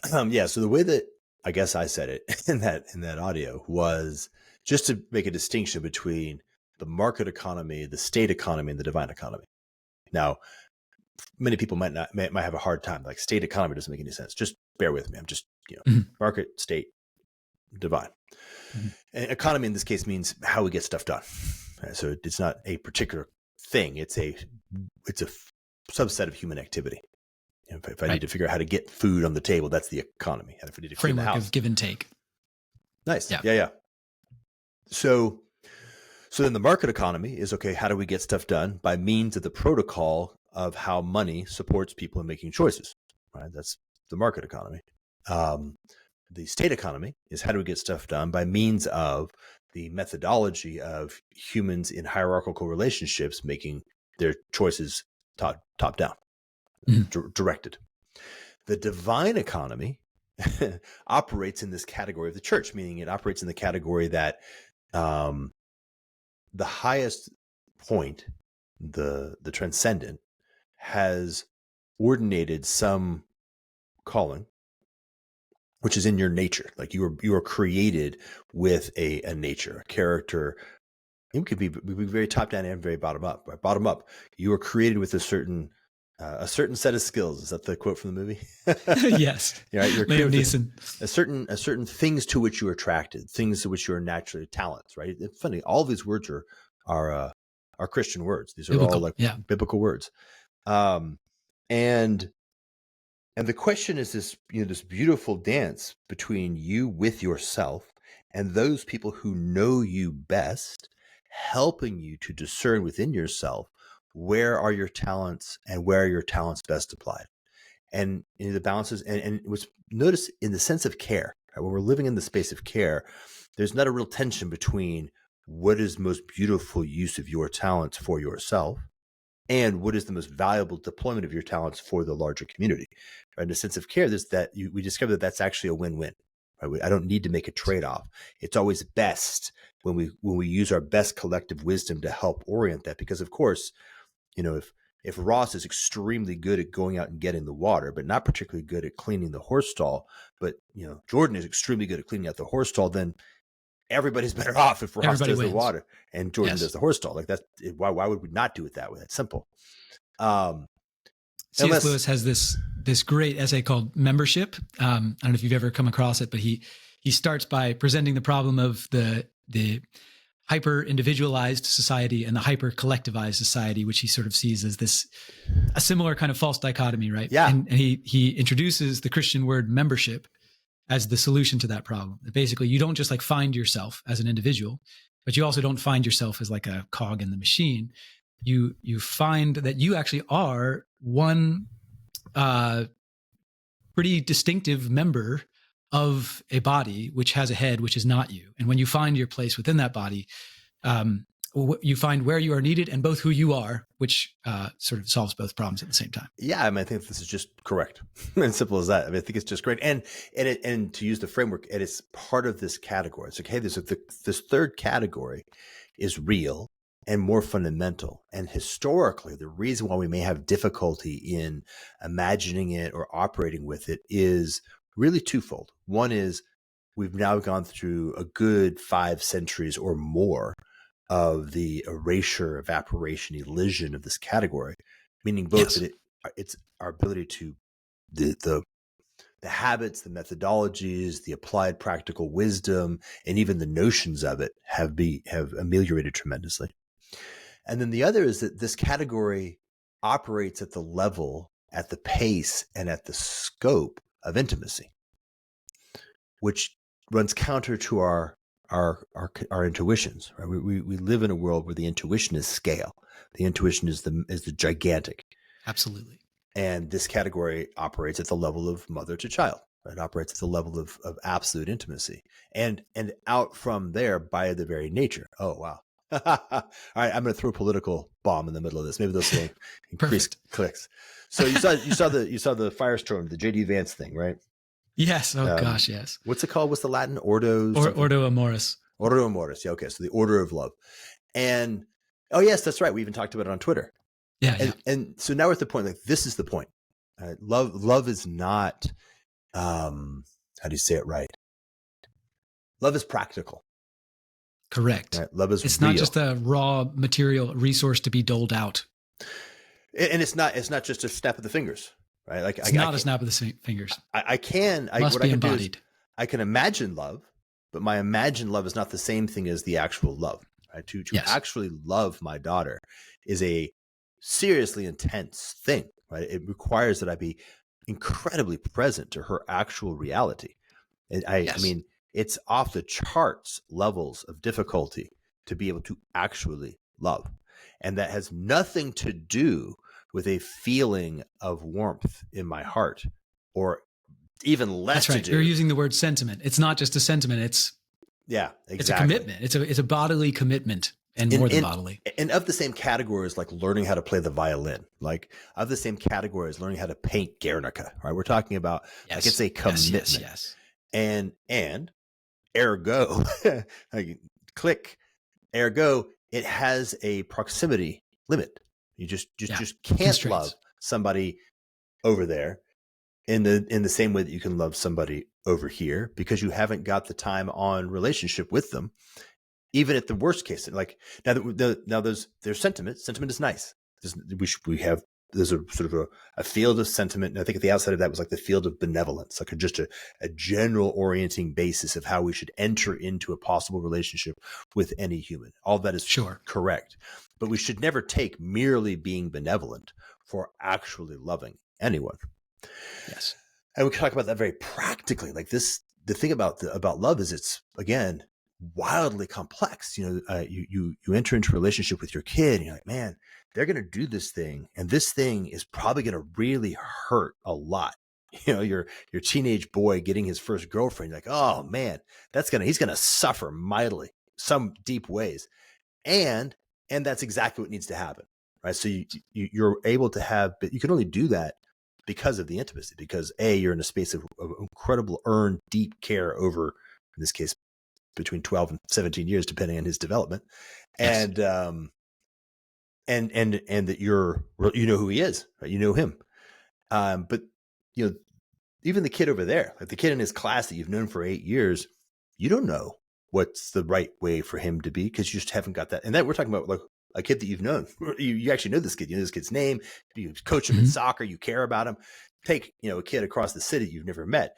[SPEAKER 2] so the way that I guess I said it in that audio was just to make a distinction between the market economy, the state economy, and the divine economy. Now, many people might have a hard time. Like, state economy doesn't make any sense. Just bear with me. I'm just market, state, divine. Mm-hmm. And economy in this case means how we get stuff done. Right? So it's not a particular thing. It's a subset of human activity. If I need to figure out how to get food on the table, that's the economy. If I need to clean the house,
[SPEAKER 1] of give and take.
[SPEAKER 2] Nice. Yeah. So then the market economy is, okay, how do we get stuff done by means of the protocol of how money supports people in making choices, right? That's the market economy. The state economy is how do we get stuff done by means of the methodology of humans in hierarchical relationships making their choices top down, directed. The divine economy operates in this category of the church, meaning it operates in the category that the highest point, the transcendent, has ordinated some calling, which is in your nature. Like you are created with a nature, a character. It could be very top down and very bottom up. Right? Bottom up, you are created with a certain set of skills. Is that the quote from the movie?
[SPEAKER 1] Yes.
[SPEAKER 2] Right. You're
[SPEAKER 1] Liam Neeson.
[SPEAKER 2] A certain things to which you are attracted, things to which you are naturally talents. Right. It's funny. All of these words are Christian words. These are
[SPEAKER 1] Biblical,
[SPEAKER 2] all like biblical words. And the question is this, this beautiful dance between you with yourself and those people who know you best, helping you to discern within yourself where are your talents and where are your talents best applied. And the balances and what's notice in the sense of care, right? When we're living in the space of care, there's not a real tension between what is most beautiful use of your talents for yourself and what is the most valuable deployment of your talents for the larger community. Right? In a sense of care, we discover that that's actually a win-win. Right? I don't need to make a trade-off. It's always best when we use our best collective wisdom to help orient that. Because of course, if Ross is extremely good at going out and getting the water, but not particularly good at cleaning the horse stall, but Jordan is extremely good at cleaning out the horse stall, then everybody's better off if Ross does the water and Jordan does the horse stall. Like that's why would we not do it that way? That's simple.
[SPEAKER 1] C.S. Lewis has this great essay called Membership. I don't know if you've ever come across it, but he starts by presenting the problem of the hyper individualized society and the hyper collectivized society, which he sort of sees as a similar kind of false dichotomy, right?
[SPEAKER 2] Yeah.
[SPEAKER 1] And he introduces the Christian word membership as the solution to that problem. Basically, you don't just like find yourself as an individual, but you also don't find yourself as like a cog in the machine. You find that you actually are one pretty distinctive member of a body which has a head, which is not you. And when you find your place within that body, you find where you are needed and both who you are, which sort of solves both problems at the same time.
[SPEAKER 2] Yeah, I mean, I think this is just correct. As simple as that. I mean, I think it's just great. And to use the framework, it is part of this category. It's like, hey, this third category is real and more fundamental. And historically, the reason why we may have difficulty in imagining it or operating with it is really twofold. One is we've now gone through a good 5 centuries or more of the erasure, evaporation, elision of this category, meaning both that it's our ability to the habits, the methodologies, the applied practical wisdom, and even the notions of it have ameliorated tremendously. And then the other is that this category operates at the level, at the pace, and at the scope of intimacy, which runs counter to our intuitions. Right? We live in a world where the intuition is scale. The intuition is the gigantic.
[SPEAKER 1] Absolutely. And
[SPEAKER 2] this category operates at the level of mother to child. Right? It operates at the level of absolute intimacy, and out from there by the very nature. Oh wow! All right, I'm going to throw a political bomb in the middle of this. Maybe this will increase clicks. So you saw the Firestorm, the J.D. Vance thing, right?
[SPEAKER 1] Yes. Oh gosh, yes.
[SPEAKER 2] What's it called? What's the Latin? Ordo
[SPEAKER 1] Amoris.
[SPEAKER 2] Ordo Amoris. Yeah. Okay. So the order of love. And oh yes, that's right. We even talked about it on Twitter.
[SPEAKER 1] Yeah.
[SPEAKER 2] And so now we're at the point. Like this is the point. Love is not. How do you say it right? Love is practical.
[SPEAKER 1] Correct.
[SPEAKER 2] Right? Love is.
[SPEAKER 1] It's
[SPEAKER 2] real.
[SPEAKER 1] not just a raw material resource to be doled out.
[SPEAKER 2] And it's not just a snap of the fingers. Right? Like
[SPEAKER 1] it's not a snap of the fingers.
[SPEAKER 2] I can
[SPEAKER 1] embodied.
[SPEAKER 2] I can imagine love, but my imagined love is not the same thing as the actual love. Right? To actually love my daughter is a seriously intense thing. Right? It requires that I be incredibly present to her actual reality. And I mean, it's off the charts levels of difficulty to be able to actually love, and that has nothing to do with a feeling of warmth in my heart, or even less
[SPEAKER 1] That's right.
[SPEAKER 2] to do.
[SPEAKER 1] You're using the word sentiment. It's not just a sentiment. It's
[SPEAKER 2] exactly.
[SPEAKER 1] It's a commitment. It's a bodily commitment, and more than bodily.
[SPEAKER 2] And of the same category as like learning how to play the violin, like of the same category as learning how to paint Guernica, right? We're talking about like it's a commitment.
[SPEAKER 1] Yes.
[SPEAKER 2] And ergo, like, click, ergo, it has a proximity limit. You just can't love somebody over there in the same way that you can love somebody over here, because you haven't got the time on relationship with them. Even at the worst case, like now there's sentiment. Sentiment is nice. There's a sort of a field of sentiment. And I think at the outside of that was like the field of benevolence, like just a general orienting basis of how we should enter into a possible relationship with any human. All that is correct. But we should never take merely being benevolent for actually loving anyone.
[SPEAKER 1] Yes.
[SPEAKER 2] And we can talk about that very practically. Like this, the thing about love is it's, again, wildly complex. You enter into a relationship with your kid and you're like, man, they're going to do this thing. And this thing is probably going to really hurt a lot. Your teenage boy getting his first girlfriend, you're like, oh man, he's going to suffer mightily, some deep ways. And that's exactly what needs to happen. Right. So you're able to have, but you can only do that because of the intimacy, because you're in a space of incredible earned deep care over, in this case, between 12 and 17 years, depending on his development. Yes. And that you know who he is, right? You know him. But even the kid over there, like the kid in his class that you've known for 8 years, you don't know what's the right way for him to be, because you just haven't got that. And that we're talking about like a kid that you've known. You actually know this kid. You know this kid's name. You coach him in soccer. You care about him. Take a kid across the city you've never met.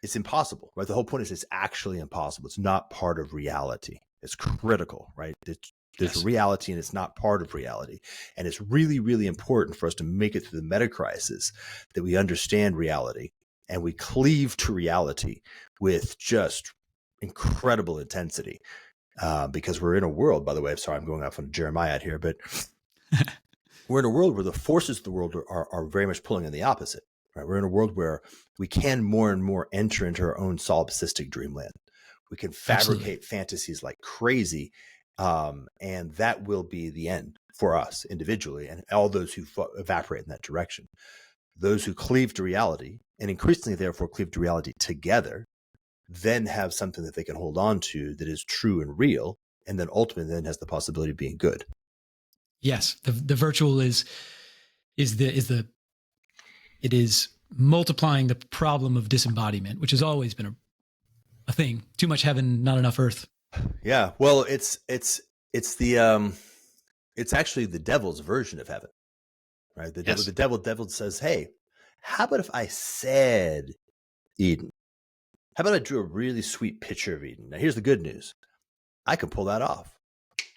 [SPEAKER 2] It's impossible, right? The whole point is it's actually impossible. It's not part of reality. It's critical, right? There's reality and it's not part of reality. And it's really, really important for us to make it through the metacrisis that we understand reality and we cleave to reality with just incredible intensity. Because we're in a world, by the way, I'm sorry, I'm going off on Jeremiah out here, but we're in a world where the forces of the world are very much pulling in the opposite. Right? We're in a world where we can more and more enter into our own solipsistic dreamland. We can fabricate fantasies like crazy, and that will be the end for us individually and all those who evaporate in that direction. Those who cleave to reality, and increasingly therefore cleave to reality together, then have something that they can hold on to that is true and real, and then ultimately then has the possibility of being good.
[SPEAKER 1] Yes, the virtual is multiplying the problem of disembodiment, which has always been a thing. Too much heaven, not enough earth.
[SPEAKER 2] Yeah, well, it's actually the devil's version of heaven, right? The devil says, "Hey, how about if I said Eden? How about I drew a really sweet picture of Eden? Now, here's the good news: I can pull that off.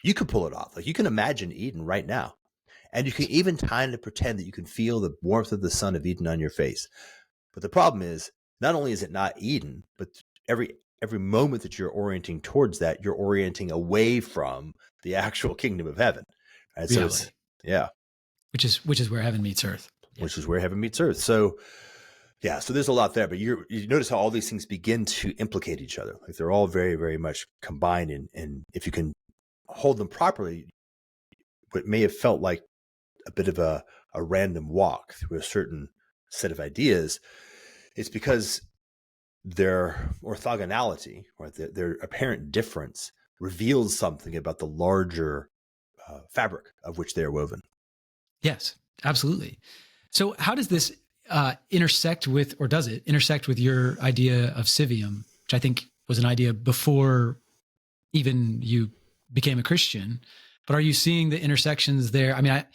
[SPEAKER 2] You can pull it off. Like you can imagine Eden right now." And you can even kind of pretend that you can feel the warmth of the sun of Eden on your face. But the problem is, not only is it not Eden, but every moment that you're orienting towards that, you're orienting away from the actual kingdom of heaven. Right? So
[SPEAKER 1] which is where heaven meets earth.
[SPEAKER 2] Which is where heaven meets earth. So so there's a lot there. But you notice how all these things begin to implicate each other. Like they're all very, very much combined. And if you can hold them properly, what may have felt like a bit of a random walk through a certain set of ideas, it's because their orthogonality, or their apparent difference, reveals something about the larger fabric of which they are woven.
[SPEAKER 1] Yes, absolutely. So how does this intersect with, or does it intersect with your idea of civium, which I think was an idea before even you became a Christian? But are you seeing the intersections there? I mean,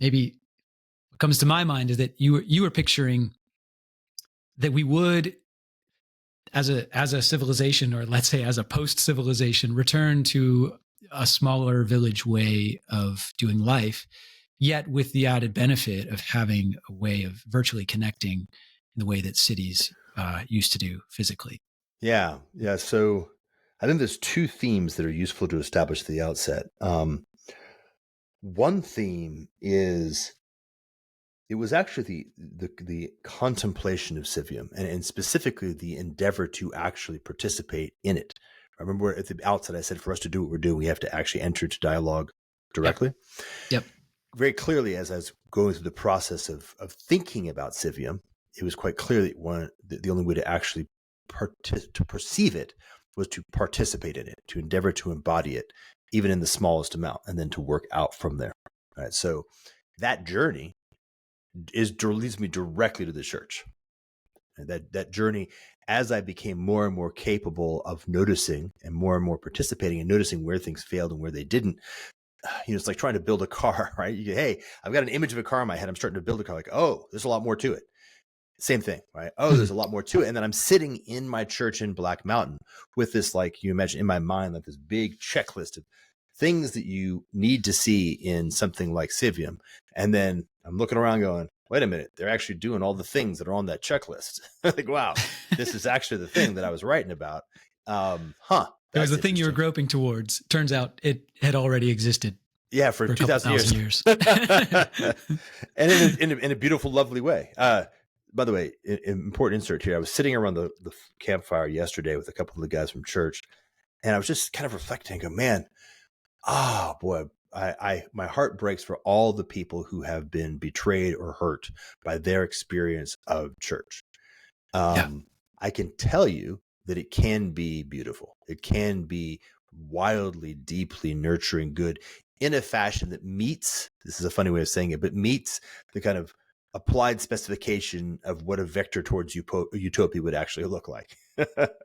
[SPEAKER 1] maybe what comes to my mind is that you were picturing that we would, as a civilization, or let's say as a post-civilization, return to a smaller village way of doing life, yet with the added benefit of having a way of virtually connecting in the way that cities used to do physically.
[SPEAKER 2] Yeah. So I think there's two themes that are useful to establish at the outset. One theme is It was actually the contemplation of civium, and specifically the endeavor to actually participate in it. I remember at the outset I said for us to do what we're doing, we have to actually enter into dialogue directly.
[SPEAKER 1] Yep.
[SPEAKER 2] Very clearly, as I was going through the process of thinking about civium, it was quite clear that the only way to actually to perceive it was to participate in it, to endeavor to embody it, even in the smallest amount, and then to work out from there. All right. So that journey leads me directly to the church. And that journey, as I became more and more capable of noticing and more participating and noticing where things failed and where they didn't, it's like trying to build a car, right? Hey, I've got an image of a car in my head. I'm starting to build a car. Like, oh, there's a lot more to it. Same thing, right? Oh, there's a lot more to it. And then I'm sitting in my church in Black Mountain with this, like you imagine in my mind, like this big checklist of things that you need to see in something like civium. And then I'm looking around going, wait a minute, they're actually doing all the things that are on that checklist. Like, wow, this is actually the thing that I was writing about.
[SPEAKER 1] It was the thing you were groping towards. Turns out it had already existed.
[SPEAKER 2] Yeah, for 2,000 years. And in a beautiful, lovely way. By the way, an important insert here. I was sitting around the campfire yesterday with a couple of the guys from church, and I was just kind of reflecting, go, man, boy, my heart breaks for all the people who have been betrayed or hurt by their experience of church. I can tell you that it can be beautiful. It can be wildly, deeply nurturing good in a fashion that meets, this is a funny way of saying it, but meets the kind of applied specification of what a vector towards utopia would actually look like.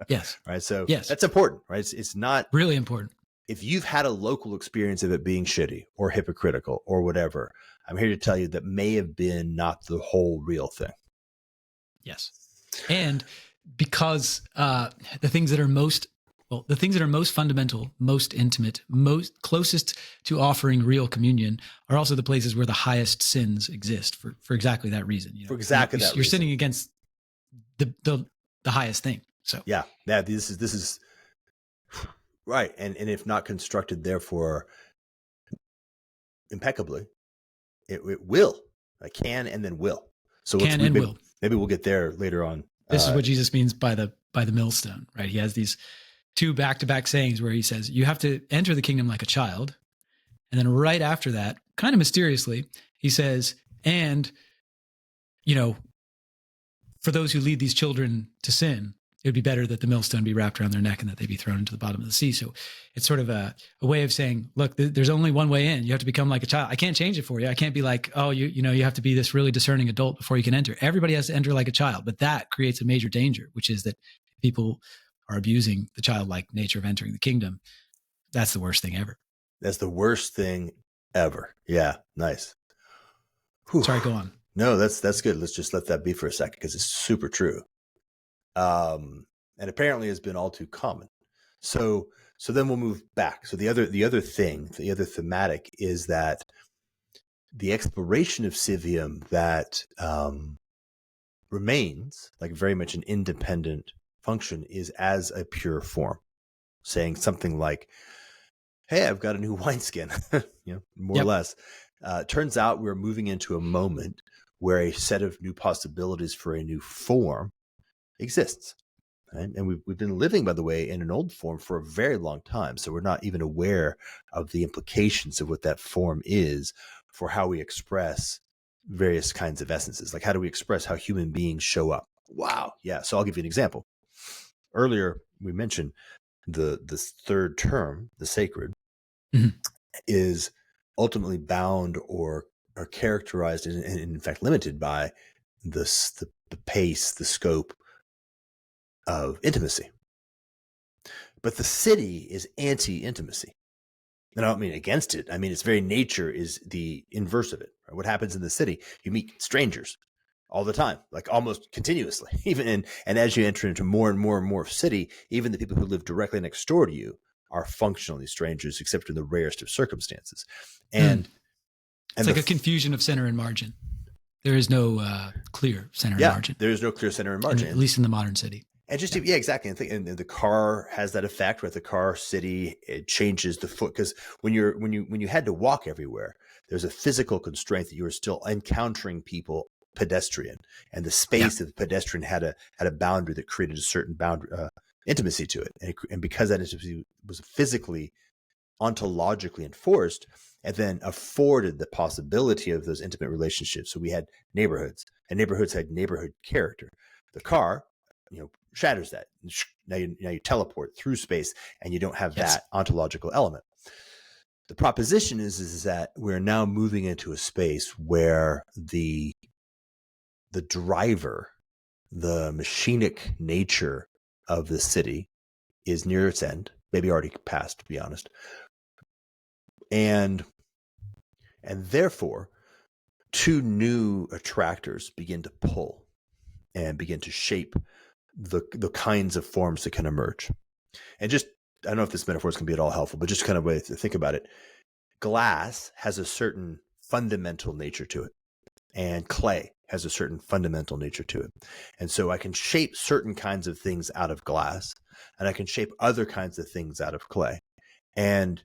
[SPEAKER 1] Yes.
[SPEAKER 2] Right. So that's important, right? It's not
[SPEAKER 1] really important.
[SPEAKER 2] If you've had a local experience of it being shitty or hypocritical or whatever, I'm here to tell you that may have been not the whole real thing.
[SPEAKER 1] Yes. And because the things that are most fundamental, most intimate, most closest to offering real communion are also the places where the highest sins exist for exactly that reason.
[SPEAKER 2] For exactly that reason.
[SPEAKER 1] You're sinning against the highest thing. So
[SPEAKER 2] yeah, this is right. And if not constructed, therefore impeccably, it will. I can and then will. So maybe we'll get there later on.
[SPEAKER 1] This is what Jesus means by the millstone, right? He has these two back-to-back sayings where he says, you have to enter the kingdom like a child. And then right after that, kind of mysteriously, he says, and, for those who lead these children to sin, it would be better that the millstone be wrapped around their neck and that they be thrown into the bottom of the sea. So it's sort of a way of saying, look, there's only one way in. You have to become like a child. I can't change it for you. I can't be like, oh, you have to be this really discerning adult before you can enter. Everybody has to enter like a child, but that creates a major danger, which is that people are abusing the childlike nature of entering the kingdom. That's the worst thing ever.
[SPEAKER 2] That's the worst thing ever. Yeah. Nice.
[SPEAKER 1] Whew. Sorry, go on.
[SPEAKER 2] No, that's good. Let's just let that be for a second because it's super true. And apparently has been all too common. So then we'll move back. So the other thematic is that the exploration of civium that remains like very much an independent function is as a pure form, saying something like, hey, I've got a new wineskin, more or less. Turns out we're moving into a moment where a set of new possibilities for a new form exists. Right? And we've been living, by the way, in an old form for a very long time. So we're not even aware of the implications of what that form is for how we express various kinds of essences. Like, how do we express how human beings show up? Wow. Yeah. So I'll give you an example. Earlier, we mentioned the third term, the sacred, is ultimately bound or characterized and in fact limited by the pace, the scope of intimacy. But the city is anti-intimacy. And I don't mean against it. I mean, its very nature is the inverse of it. Right? What happens in the city? You meet strangers all the time, like almost continuously. And as you enter into more and more city, even the people who live directly next door to you are functionally strangers, except in the rarest of circumstances. And
[SPEAKER 1] it's like a confusion of center and margin. There is no clear center and margin.
[SPEAKER 2] There is no clear center and margin,
[SPEAKER 1] at least in the modern city.
[SPEAKER 2] And just exactly. And the car has that effect with the car city. It changes the foot because when you had to walk everywhere, there's a physical constraint that you are still encountering people pedestrian, and the space of the pedestrian had a boundary that created a certain boundary intimacy to it. And because that intimacy was physically ontologically enforced, and then afforded the possibility of those intimate relationships. So we had neighborhoods, and neighborhoods had neighborhood character. The car, shatters that. Now you teleport through space, and you don't have that ontological element. The proposition is that we're now moving into a space where the driver, the machinic nature of the city is near its end, maybe already passed, to be honest. And therefore, two new attractors begin to pull and begin to shape the kinds of forms that can emerge. And just, I don't know if this metaphor is going to be at all helpful, but just kind of a way to think about it. Glass has a certain fundamental nature to it, and clay has a certain fundamental nature to it. And so I can shape certain kinds of things out of glass, and I can shape other kinds of things out of clay. And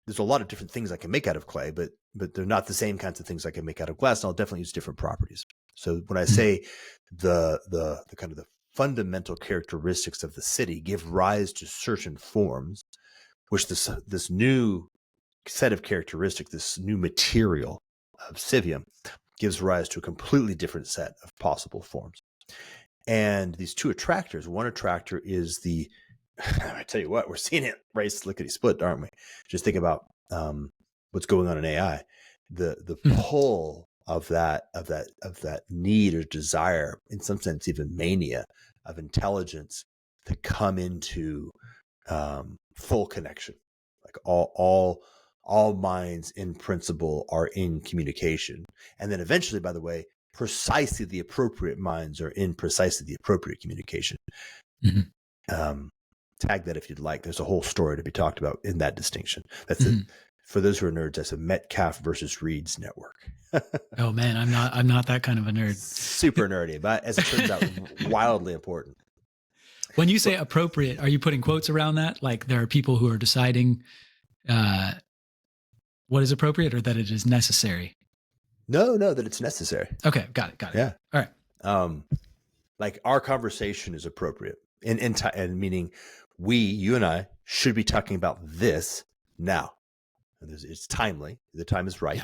[SPEAKER 2] there's a lot of different things I can make out of clay, but they're not the same kinds of things I can make out of glass. And I'll definitely use different properties. So when I say the kind of the fundamental characteristics of the city give rise to certain forms, which this new set of characteristics, this new material of civium, gives rise to a completely different set of possible forms. And these two attractors, one attractor is I tell you what, we're seeing it race lickety split, aren't we? Just think about what's going on in AI. The pull of that need or desire, in some sense, even mania of intelligence to come into full connection. Like all minds in principle are in communication. And then eventually, by the way, precisely the appropriate minds are in precisely the appropriate communication. Tag that if you'd like. There's a whole story to be talked about in that distinction. That's for those who are nerds, that's a Metcalfe versus Reed's network.
[SPEAKER 1] Oh man, I'm not that kind of a nerd.
[SPEAKER 2] Super nerdy, but as it turns out, wildly important.
[SPEAKER 1] When you say appropriate, are you putting quotes around that? Like there are people who are deciding what is appropriate, or that it is necessary?
[SPEAKER 2] No, that it's necessary.
[SPEAKER 1] Okay, got it.
[SPEAKER 2] Yeah.
[SPEAKER 1] All right.
[SPEAKER 2] Like our conversation is appropriate, and meaning you and I should be talking about this now. It's timely. The time is right. Yeah.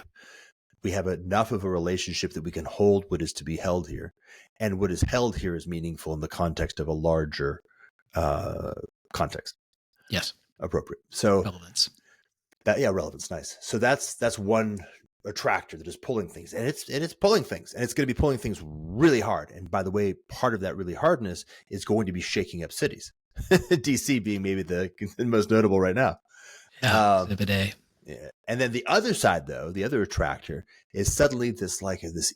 [SPEAKER 2] We have enough of a relationship that we can hold what is to be held here, and what is held here is meaningful in the context of a larger context.
[SPEAKER 1] Yes.
[SPEAKER 2] Appropriate. So
[SPEAKER 1] relevance.
[SPEAKER 2] Relevance. Nice. So that's one attractor that is pulling things, and it's pulling things, and it's going to be pulling things really hard. And by the way, part of that really hardness is going to be shaking up cities. DC being maybe the most notable right now.
[SPEAKER 1] Exhibit A.
[SPEAKER 2] Yeah. And then the other side, though, the other attractor is suddenly this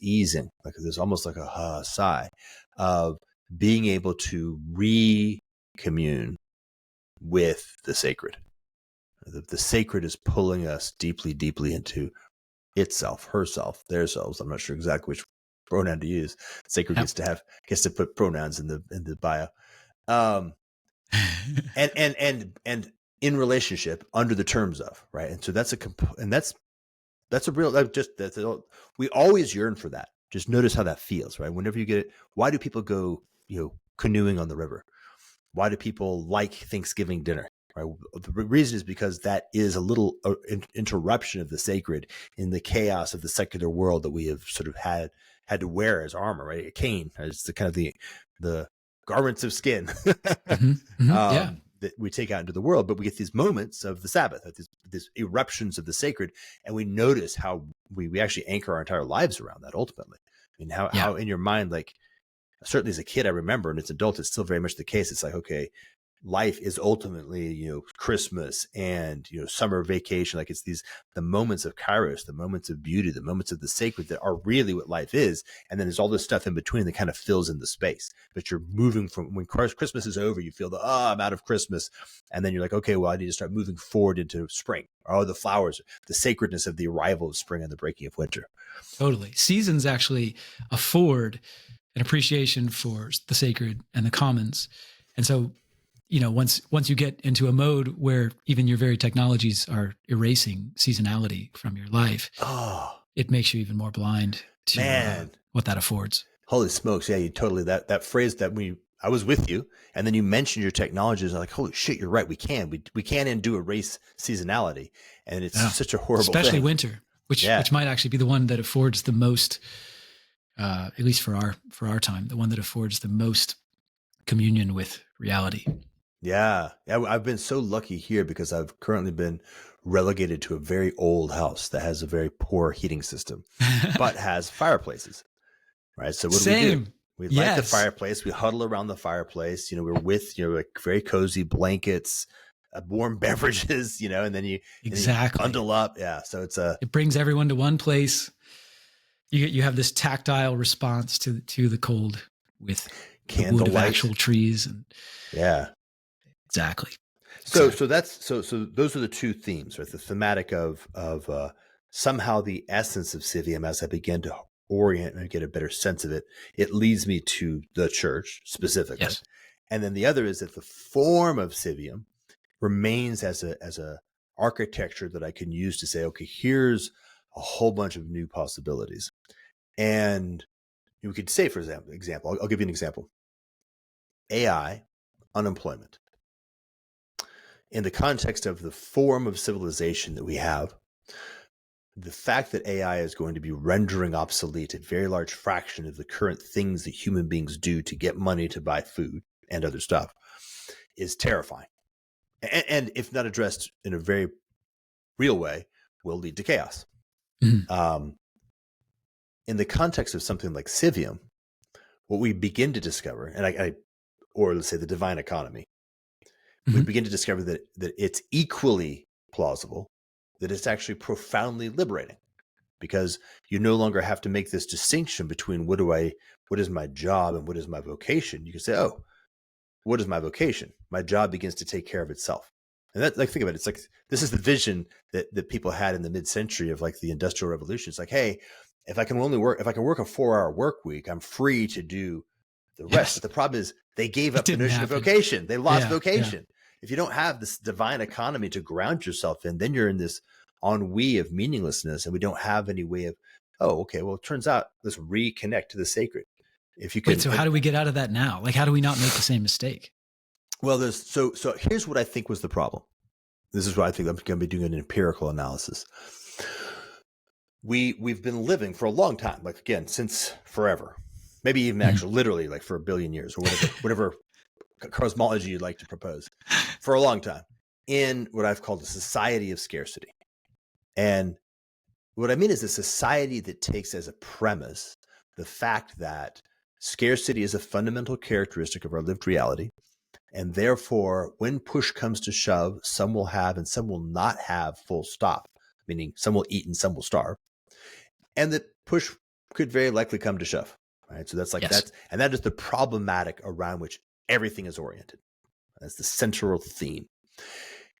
[SPEAKER 2] easing, like this almost like a sigh of being able to recommune with the sacred. The sacred is pulling us deeply, deeply into itself, herself, their selves. I'm not sure exactly which pronoun to use. Sacred gets to put pronouns in the bio. And in relationship under the terms of, right? And so that's a real, we always yearn for that. Just notice how that feels, right? Whenever you get it, why do people go, canoeing on the river? Why do people like Thanksgiving dinner? Right? The reason is because that is a little interruption of the sacred in the chaos of the secular world that we have sort of had to wear as armor, right? A cane as the kind of the garments of skin that we take out into the world. But we get these moments of the Sabbath, these eruptions of the sacred, and we notice how we actually anchor our entire lives around that ultimately. I mean, how in your mind, like certainly as a kid, I remember, and as an adult, it's still very much the case. It's like, okay, life is ultimately, Christmas and, summer vacation. Like it's the moments of Kairos, the moments of beauty, the moments of the sacred that are really what life is. And then there's all this stuff in between that kind of fills in the space. But you're moving from when Christmas is over, you feel I'm out of Christmas. And then you're like, okay, well, I need to start moving forward into spring. Oh, the flowers, the sacredness of the arrival of spring and the breaking of winter.
[SPEAKER 1] Totally. Seasons actually afford an appreciation for the sacred and the commons. And so once you get into a mode where even your very technologies are erasing seasonality from your life, it makes you even more blind to what that affords.
[SPEAKER 2] Holy smokes. Yeah, you totally, that phrase that I was with you, and then you mentioned your technologies. I'm like, holy shit, you're right. We can do erase seasonality. And it's such a horrible
[SPEAKER 1] especially
[SPEAKER 2] thing.
[SPEAKER 1] Winter, which might actually be the one that affords the most, at least for our time, the one that affords the most communion with reality.
[SPEAKER 2] Yeah. I've been so lucky here because I've currently been relegated to a very old house that has a very poor heating system, but has fireplaces. Right. So what do we do? We light the fireplace. We huddle around the fireplace. We're with, like very cozy blankets, warm beverages, and then you bundle up. Yeah. So it
[SPEAKER 1] brings everyone to one place. You have this tactile response to the cold with candlelight, the wood of actual trees. And exactly.
[SPEAKER 2] So those are the two themes, right? The thematic of somehow the essence of Civium, as I begin to orient and get a better sense of it, it leads me to the church specifically. Yes. And then the other is that the form of Civium remains as a architecture that I can use to say, okay, here's a whole bunch of new possibilities. And you could say, for example, I'll give you an example. AI, unemployment. In the context of the form of civilization that we have, the fact that AI is going to be rendering obsolete a very large fraction of the current things that human beings do to get money to buy food and other stuff is terrifying. And if not addressed in a very real way, will lead to chaos. Mm-hmm. In the context of something like Civium, what we begin to discover, and or let's say the divine economy, we begin to discover that it's equally plausible that it's actually profoundly liberating, because you no longer have to make this distinction between what is my job and what is my vocation. You can say, oh, what is my vocation? My job begins to take care of itself. And that, think about it. It's like, this is the vision that people had in the mid-century of the Industrial Revolution. It's like, hey, if I can work a 4-hour work week, I'm free to do the rest. Yes. But the problem is they gave up the notion of vocation. They lost vocation. Yeah. If you don't have this divine economy to ground yourself in, then you're in this ennui of meaninglessness, and we don't have any way of, oh, okay, well, it turns out let's reconnect to the sacred. If you can,
[SPEAKER 1] wait, so how do we get out of that now? How do we not make the same mistake?
[SPEAKER 2] Well, so here's what I think was the problem. This is what I think I'm going to be doing an empirical analysis. We've been living for a long time, again, since forever, maybe even actually literally for a billion years or whatever cosmology you'd like to propose, for a long time in what I've called a society of scarcity. And what I mean is a society that takes as a premise the fact that scarcity is a fundamental characteristic of our lived reality. And therefore, when push comes to shove, some will have and some will not have, full stop, meaning some will eat and some will starve. And that push could very likely come to shove, right? So that's that is the problematic around which everything is oriented. That's the central theme.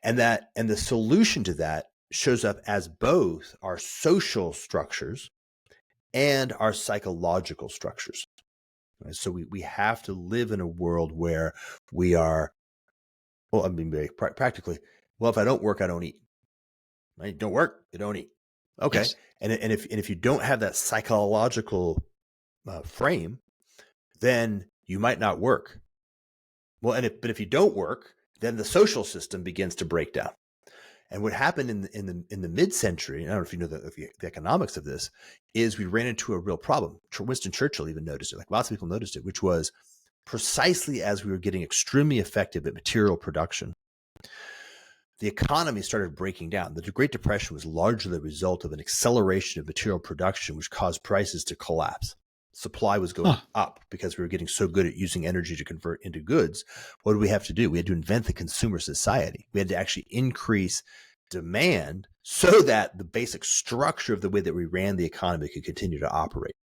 [SPEAKER 2] And the solution to that shows up as both our social structures and our psychological structures. Right? So we have to live in a world where we are, well, I mean, very practically, well, if I don't work, I don't eat. Right? Don't work, you don't eat. Okay. Yes. And if you don't have that psychological frame, then you might not work. Well, but if you don't work, then the social system begins to break down. And what happened in the mid-century, I don't know if you know the economics of this, is we ran into a real problem. Winston Churchill even noticed it, lots of people noticed it, which was precisely as we were getting extremely effective at material production, the economy started breaking down. The Great Depression was largely the result of an acceleration of material production, which caused prices to collapse. Supply was going up because we were getting so good at using energy to convert into goods. What did we have to do? We had to invent the consumer society. We had to actually increase demand so that the basic structure of the way that we ran the economy could continue to operate.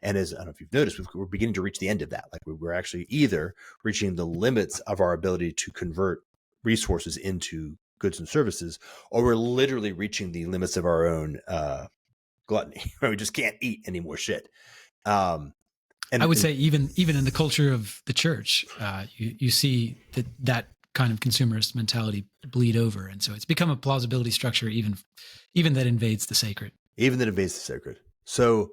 [SPEAKER 2] And as I don't know if you've noticed, we're beginning to reach the end of that. We're actually either reaching the limits of our ability to convert resources into goods and services, or we're literally reaching the limits of our own gluttony. We just can't eat any more shit. And
[SPEAKER 1] I would say even in the culture of the church, you see that kind of consumerist mentality bleed over. And so it's become a plausibility structure, even that invades the sacred.
[SPEAKER 2] Even that invades the sacred. So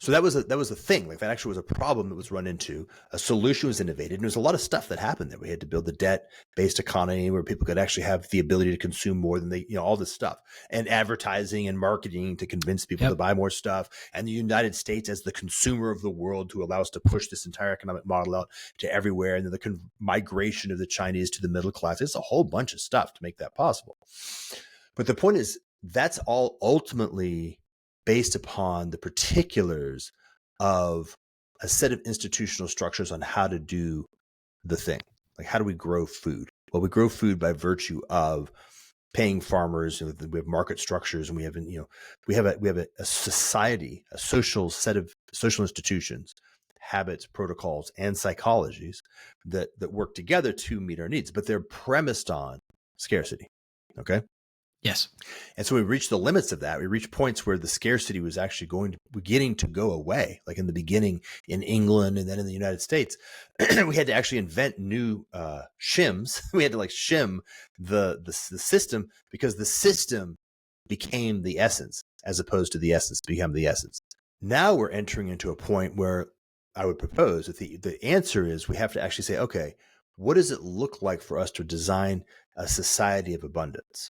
[SPEAKER 2] that was a thing. Like that actually was a problem that was run into. A solution was innovated, and there's a lot of stuff that happened there. We had to build the debt-based economy where people could actually have the ability to consume more than they, all this stuff, and advertising and marketing to convince people to buy more stuff. And the United States as the consumer of the world to allow us to push this entire economic model out to everywhere, and then the migration of the Chinese to the middle class. It's a whole bunch of stuff to make that possible. But the point is, that's all ultimately based upon the particulars of a set of institutional structures on how to do the thing. Like, how do we grow food? Well, we grow food by virtue of paying farmers. We have market structures, and we have a society, a social set of social institutions, habits, protocols, and psychologies that work together to meet our needs, but they're premised on scarcity. Okay.
[SPEAKER 1] Yes. And
[SPEAKER 2] so we reached the limits of that. We reached points where the scarcity was actually beginning to go away. Like in the beginning in England and then in the United States, we had to actually invent new shims. We had to shim the system, because the system became the essence as opposed to the essence become the essence. Now we're entering into a point where I would propose that the answer is we have to actually say, okay, what does it look like for us to design a society of abundance?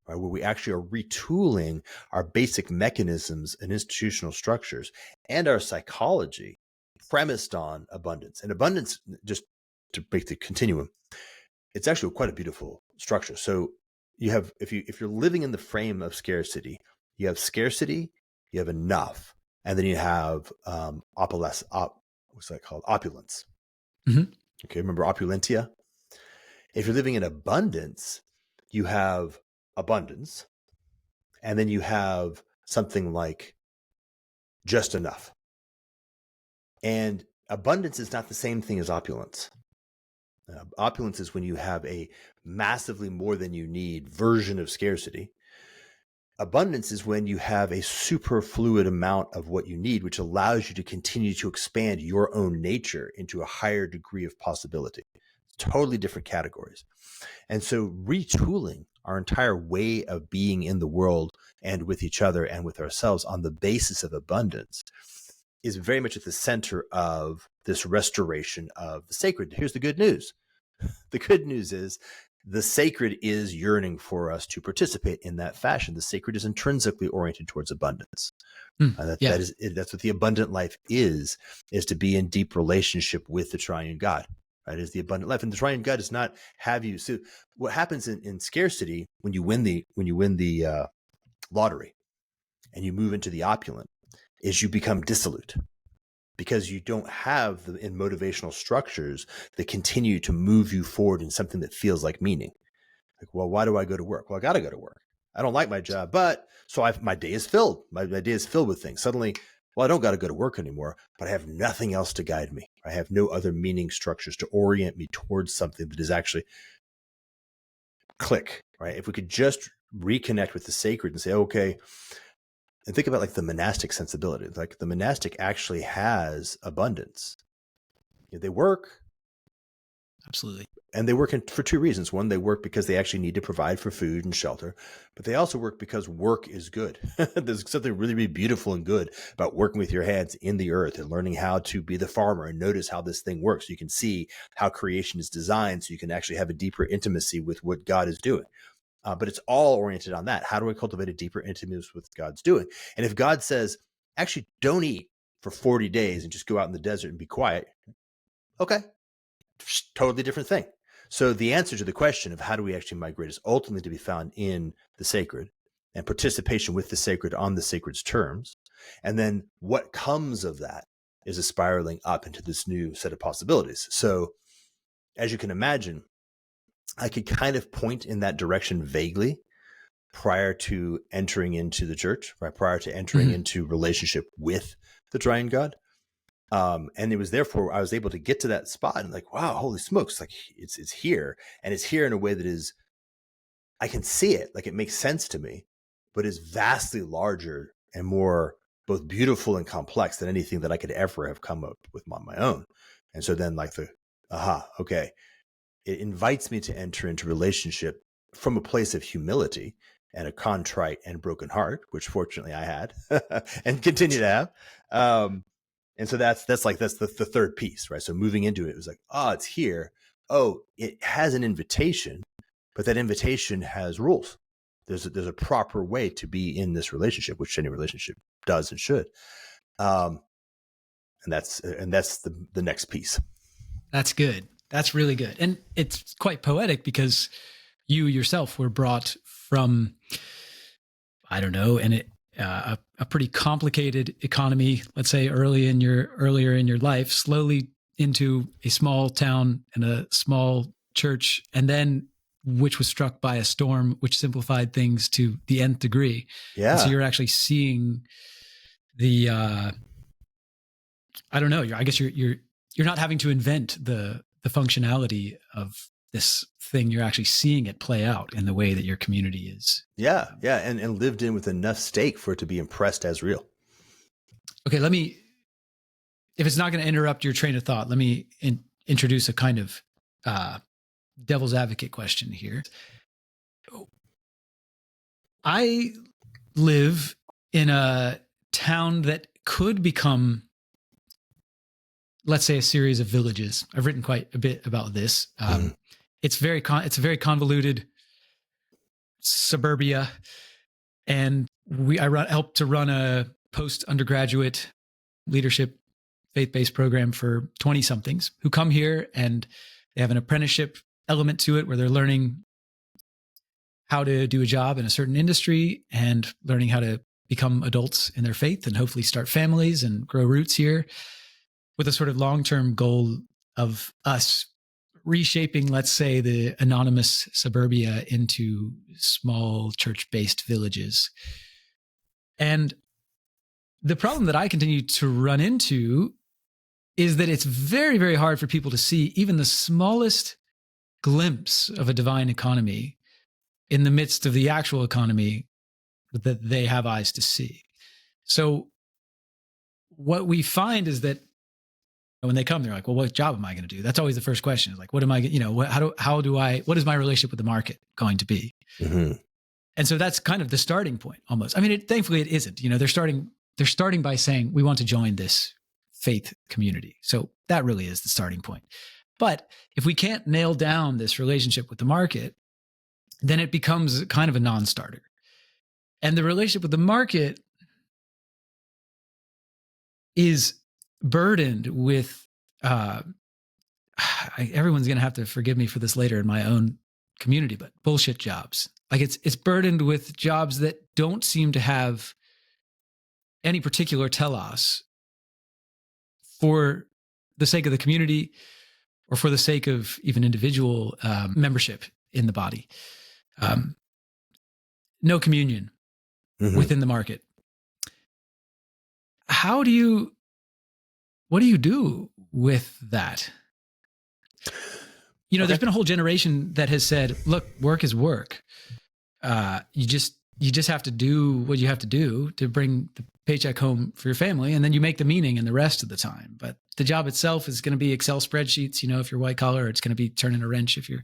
[SPEAKER 2] Right, where we actually are retooling our basic mechanisms and institutional structures and our psychology premised on abundance. And abundance, just to break the continuum, it's actually quite a beautiful structure. So you have, if you're living in the frame of scarcity, you have enough, and then you have what's that called? Opulence.
[SPEAKER 1] Mm-hmm.
[SPEAKER 2] Okay, remember opulentia? If you're living in abundance, you have abundance, and then you have something like just enough. And abundance is not the same thing as opulence. Opulence is when you have a massively more than you need version of scarcity. Abundance is when you have a superfluid amount of what you need, which allows you to continue to expand your own nature into a higher degree of possibility. Totally different categories. And so retooling our entire way of being in the world and with each other and with ourselves on the basis of abundance is very much at the center of this restoration of the sacred. Here's the good news. The good news is the sacred is yearning for us to participate in that fashion. The sacred is intrinsically oriented towards abundance. That's what the abundant life is to be in deep relationship with the triune God. Right, is the abundant life, and the triune God does not have you. So, what happens in scarcity when you win the lottery, and you move into the opulent, is you become dissolute, because you don't have the motivational structures that continue to move you forward in something that feels like meaning. Like, well, why do I go to work? Well, I got to go to work. I don't like my job, but my day is filled. My day is filled with things. Suddenly, well, I don't got to go to work anymore, but I have nothing else to guide me. I have no other meaning structures to orient me towards something that is actually click, right? If we could just reconnect with the sacred and say, okay, and think about the monastic sensibility. Like the monastic actually has abundance. They work.
[SPEAKER 1] Absolutely.
[SPEAKER 2] And they work for two reasons. One, they work because they actually need to provide for food and shelter, but they also work because work is good. There's something really, really beautiful and good about working with your hands in the earth and learning how to be the farmer and notice how this thing works. You can see how creation is designed, so you can actually have a deeper intimacy with what God is doing. But it's all oriented on that. How do I cultivate a deeper intimacy with what God's doing? And if God says, actually don't eat for 40 days and just go out in the desert and be quiet, okay, totally different thing. So the answer to the question of how do we actually migrate is ultimately to be found in the sacred and participation with the sacred on the sacred's terms. And then what comes of that is a spiraling up into this new set of possibilities. So as you can imagine, I could kind of point in that direction vaguely prior to entering into the church, right? Prior to entering into relationship with the triune God. And it was therefore I was able to get to that spot and wow, holy smokes, it's here, and it's here in a way that is, I can see it, it makes sense to me, but is vastly larger and more both beautiful and complex than anything that I could ever have come up with on my own. And so then okay, it invites me to enter into relationship from a place of humility and a contrite and broken heart, which fortunately I had and continue to have. And so that's the third piece, right? So moving into it was like, oh, it's here. Oh, it has an invitation, but that invitation has rules. There's a proper way to be in this relationship, which any relationship does and should. And that's the next piece.
[SPEAKER 1] That's good. That's really good. And it's quite poetic because you yourself were brought from, I don't know, and a pretty complicated economy, let's say earlier in your life, slowly into a small town and a small church, and then which was struck by a storm, which simplified things to the nth degree.
[SPEAKER 2] Yeah.
[SPEAKER 1] And so you're actually seeing the, I don't know. I guess you're not having to invent the functionality of this thing. You're actually seeing it play out in the way that your community is.
[SPEAKER 2] Yeah. Yeah. And lived in with enough stake for it to be impressed as real.
[SPEAKER 1] Okay. If it's not going to interrupt your train of thought, let me introduce a kind of devil's advocate question here. I live in a town that could become, let's say, a series of villages. I've written quite a bit about this. It's a very convoluted suburbia, and I help to run a post-undergraduate leadership faith-based program for 20-somethings who come here, and they have an apprenticeship element to it where they're learning how to do a job in a certain industry and learning how to become adults in their faith and hopefully start families and grow roots here, with a sort of long-term goal of us reshaping, let's say, the anonymous suburbia into small church-based villages. And the problem that I continue to run into is that it's very, very hard for people to see even the smallest glimpse of a divine economy in the midst of the actual economy that they have eyes to see. So what we find is that when they come, they're like, well, what job am I going to do? That's always the first question. Is like, what am I, what is my relationship with the market going to be?
[SPEAKER 2] Mm-hmm.
[SPEAKER 1] And so that's kind of the starting point almost. I mean, thankfully it isn't, they're starting by saying, we want to join this faith community. So that really is the starting point. But if we can't nail down this relationship with the market, then it becomes kind of a non-starter. And the relationship with the market is burdened with, everyone's going to have to forgive me for this later in my own community, but bullshit jobs. Like it's burdened with jobs that don't seem to have any particular telos for the sake of the community or for the sake of even individual membership in the body. No communion within the market. What do you do with that? There's been a whole generation that has said, look, work is work. You just have to do what you have to do to bring the paycheck home for your family. And then you make the meaning in the rest of the time. But the job itself is going to be Excel spreadsheets. If you're white collar, or it's going to be turning a wrench if you're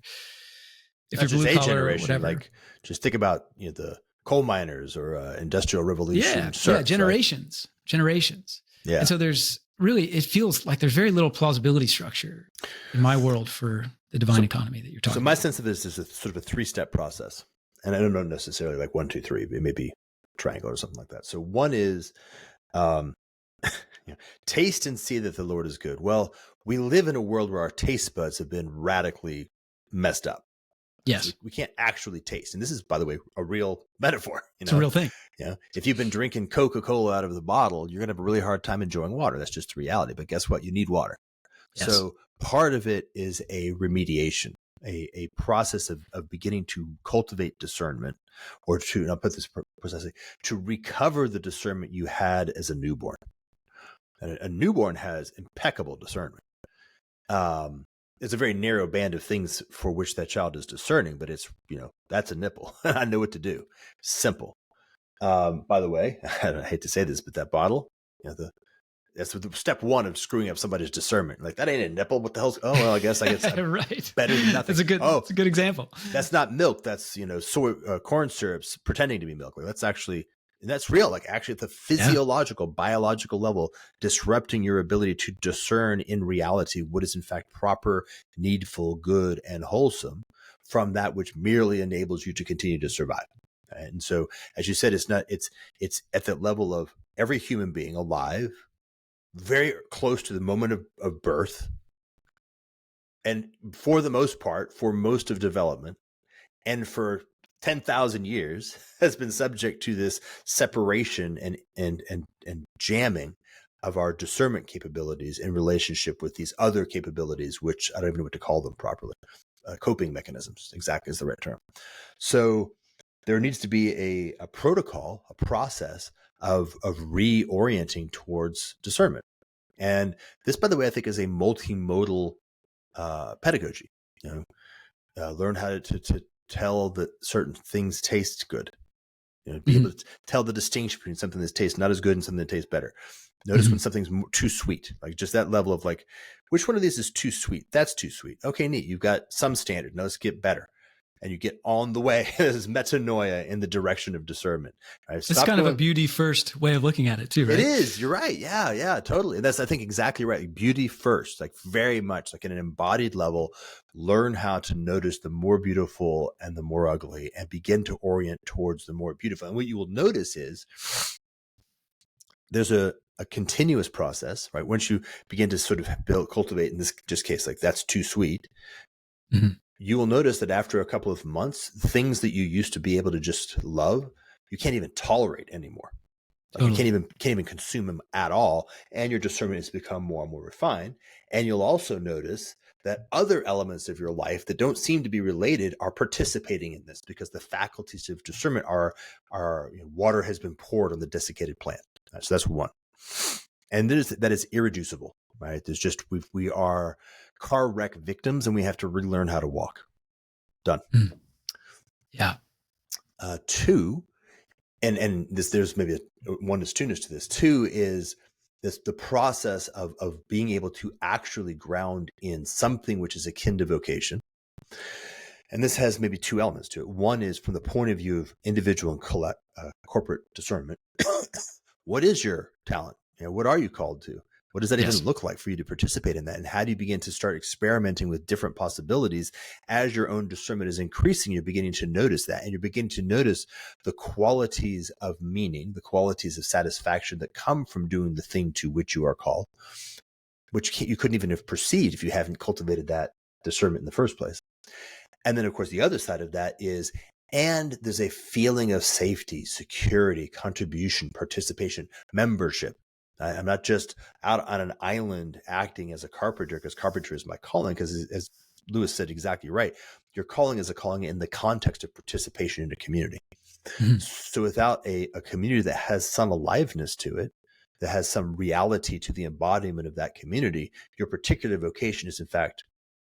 [SPEAKER 1] blue collar or whatever.
[SPEAKER 2] Like just think about, the coal miners or industrial revolution.
[SPEAKER 1] Yeah. Generations. Yeah. And so it feels like there's very little plausibility structure in my world for the divine economy that you're talking about. So
[SPEAKER 2] my sense of this is a sort of a 3-step process. And I don't know necessarily like 1, 2, 3, but it may be triangle or something like that. So one is taste and see that the Lord is good. Well, we live in a world where our taste buds have been radically messed up.
[SPEAKER 1] Yes.
[SPEAKER 2] So we can't actually taste. And this is, by the way, a real metaphor.
[SPEAKER 1] It's a real thing.
[SPEAKER 2] If you've been drinking Coca-Cola out of the bottle, you're going to have a really hard time enjoying water. That's just the reality. But guess what? You need water. Yes. So part of it is a remediation, a process of beginning to cultivate discernment, or to, and I'll put this precisely, to recover the discernment you had as a newborn. And a newborn has impeccable discernment. It's a very narrow band of things for which that child is discerning, but it's, that's a nipple. I know what to do. Simple. By the way, I hate to say this, but that bottle, That's step one of screwing up somebody's discernment. Like, that ain't a nipple. What the hell's? Oh, well, I guess
[SPEAKER 1] right.
[SPEAKER 2] better than nothing.
[SPEAKER 1] That's a good example.
[SPEAKER 2] That's not milk. That's, corn syrups pretending to be milk. Like, that's real. Like, actually at the physiological, biological level, disrupting your ability to discern in reality what is in fact proper, needful, good, and wholesome from that which merely enables you to continue to survive. And so, as you said, it's at the level of every human being alive, very close to the moment of birth, and for the most part, for most of development, and for 10,000 years has been subject to this separation and jamming of our discernment capabilities in relationship with these other capabilities, which I don't even know what to call them properly. Coping mechanisms, exactly, is the right term. So there needs to be a protocol, a process of reorienting towards discernment. And this, by the way, I think is a multimodal pedagogy. Learn how to tell that certain things taste good. Be able to tell the distinction between something that tastes not as good and something that tastes better. Notice when something's too sweet, like just that level of like, which one of these is too sweet? That's too sweet. Okay, neat. You've got some standard. Now let's get better. And you get on the way. This is metanoia in the direction of discernment. Right?
[SPEAKER 1] It's kind of a beauty first way of looking at it too, right?
[SPEAKER 2] It is. You're right. Yeah, totally. That's, I think, exactly right. Beauty first, like very much like at an embodied level, learn how to notice the more beautiful and the more ugly and begin to orient towards the more beautiful. And what you will notice is there's a continuous process, right? Once you begin to sort of cultivate, in this just case, like that's too sweet, you will notice that after a couple of months, things that you used to be able to just love, you can't even tolerate anymore. Like you can't even consume them at all. And your discernment has become more and more refined. And you'll also notice that other elements of your life that don't seem to be related are participating in this, because the faculties of discernment are water has been poured on the desiccated plant. So that's one. And that is irreducible, right? There's just, we are car wreck victims and we have to relearn how to walk. Done.
[SPEAKER 1] Yeah.
[SPEAKER 2] Two, and this, there's maybe one is tuners to this. Two is the process of being able to actually ground in something which is akin to vocation. And this has maybe two elements to it. One is from the point of view of individual and corporate discernment. What is your talent? What are you called to? What does that even look like for you to participate in that? And how do you begin to start experimenting with different possibilities as your own discernment is increasing? You're beginning to notice that, and you're beginning to notice the qualities of meaning, the qualities of satisfaction that come from doing the thing to which you are called, which you couldn't even have perceived if you haven't cultivated that discernment in the first place. And then, of course, the other side of that is, and there's a feeling of safety, security, contribution, participation, membership. I'm not just out on an island acting as a carpenter because carpentry is my calling, because as Lewis said exactly right, your calling is a calling in the context of participation in a community. So without a community that has some aliveness to it, that has some reality to the embodiment of that community, your particular vocation is in fact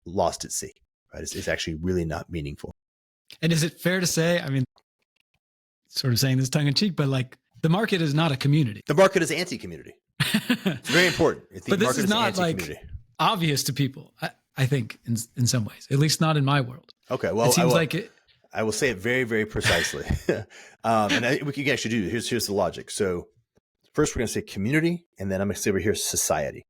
[SPEAKER 2] lost at sea, right? It's actually really not meaningful.
[SPEAKER 1] And is it fair to say, I mean, sort of saying this tongue in cheek, but like the market is not a community.
[SPEAKER 2] The market is anti-community. It's very important.
[SPEAKER 1] But this is not like obvious to people, I think, in some ways, at least not in my world.
[SPEAKER 2] Okay. Well,
[SPEAKER 1] it seems like it.
[SPEAKER 2] I will say it very, very precisely. And we can actually do, here's the logic. So first we're going to say community, and then I'm going to say over here society,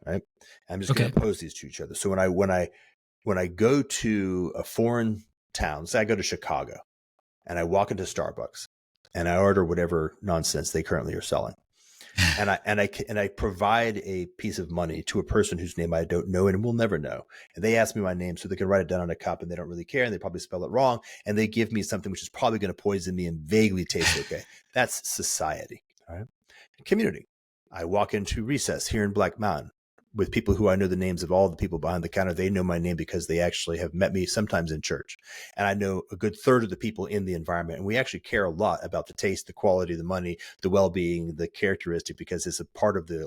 [SPEAKER 2] right? I'm just going to oppose these to each other. So when I go to a foreign town, say I go to Chicago, and I walk into Starbucks and I order whatever nonsense they currently are selling. And I provide a piece of money to a person whose name I don't know and will never know. And they ask me my name so they can write it down on a cup, and they don't really care, and they probably spell it wrong. And they give me something which is probably going to poison me and vaguely taste okay. That's society. All right. Community. I walk into Recess here in Black Mountain with people who I know the names of all the people behind the counter. They know my name because they actually have met me sometimes in church. And I know a good third of the people in the environment. And we actually care a lot about the taste, the quality, the money, the well-being, the characteristic, because it's a part of the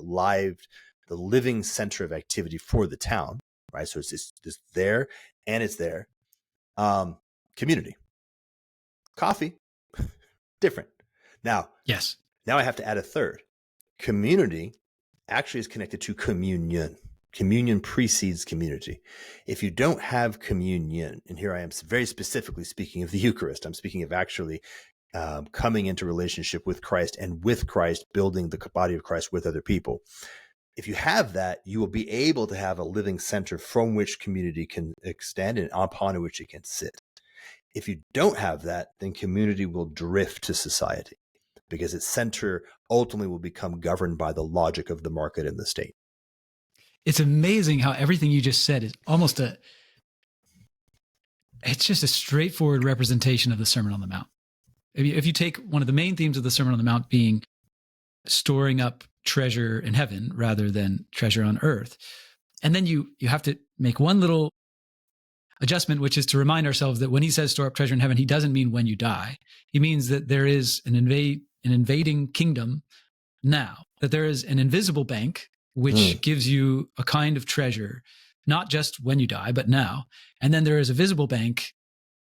[SPEAKER 2] living center of activity for the town, right? So it's there and it's there. Community. Coffee. Different. Now,
[SPEAKER 1] yes.
[SPEAKER 2] Now I have to add a third. Community actually is connected to communion. Communion precedes community. If you don't have communion, and here I am very specifically speaking of the Eucharist, I'm speaking of actually coming into relationship with Christ, and with Christ building the body of Christ with other people. If you have that, you will be able to have a living center from which community can extend and upon which it can sit. If you don't have that, then community will drift to society, because its center ultimately will become governed by the logic of the market and the state.
[SPEAKER 1] It's amazing how everything you just said is almost it's just a straightforward representation of the Sermon on the Mount. If you take one of the main themes of the Sermon on the Mount being storing up treasure in heaven rather than treasure on earth, and then you have to make one little adjustment, which is to remind ourselves that when he says store up treasure in heaven, he doesn't mean when you die. He means that there is an invading kingdom now, that there is an invisible bank which gives you a kind of treasure, not just when you die, but now. And then there is a visible bank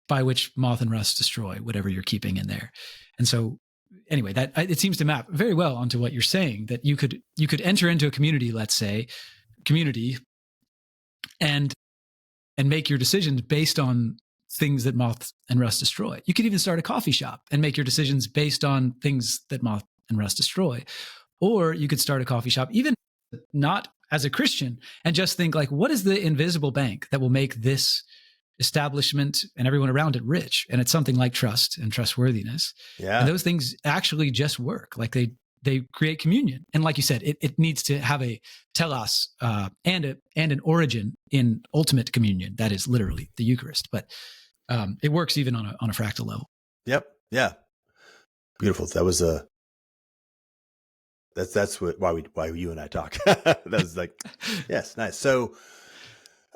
[SPEAKER 1] by which moth and rust destroy whatever you're keeping in there. And so anyway, that it seems to map very well onto what you're saying, that you could enter into a community, let's say, and make your decisions based on things that moth and rust destroy. You could even start a coffee shop and make your decisions based on things that moth and rust destroy. Or you could start a coffee shop, even not as a Christian, and just think like, what is the invisible bank that will make this establishment and everyone around it rich? And it's something like trust and trustworthiness.
[SPEAKER 2] Yeah.
[SPEAKER 1] And those things actually just work. Like they create communion. And like you said, it needs to have a telos and an origin in ultimate communion. That is literally the Eucharist. But it works even on a fractal level.
[SPEAKER 2] Yep. Yeah. Beautiful. That was that's why you and I talk. That was like, yes, nice. So,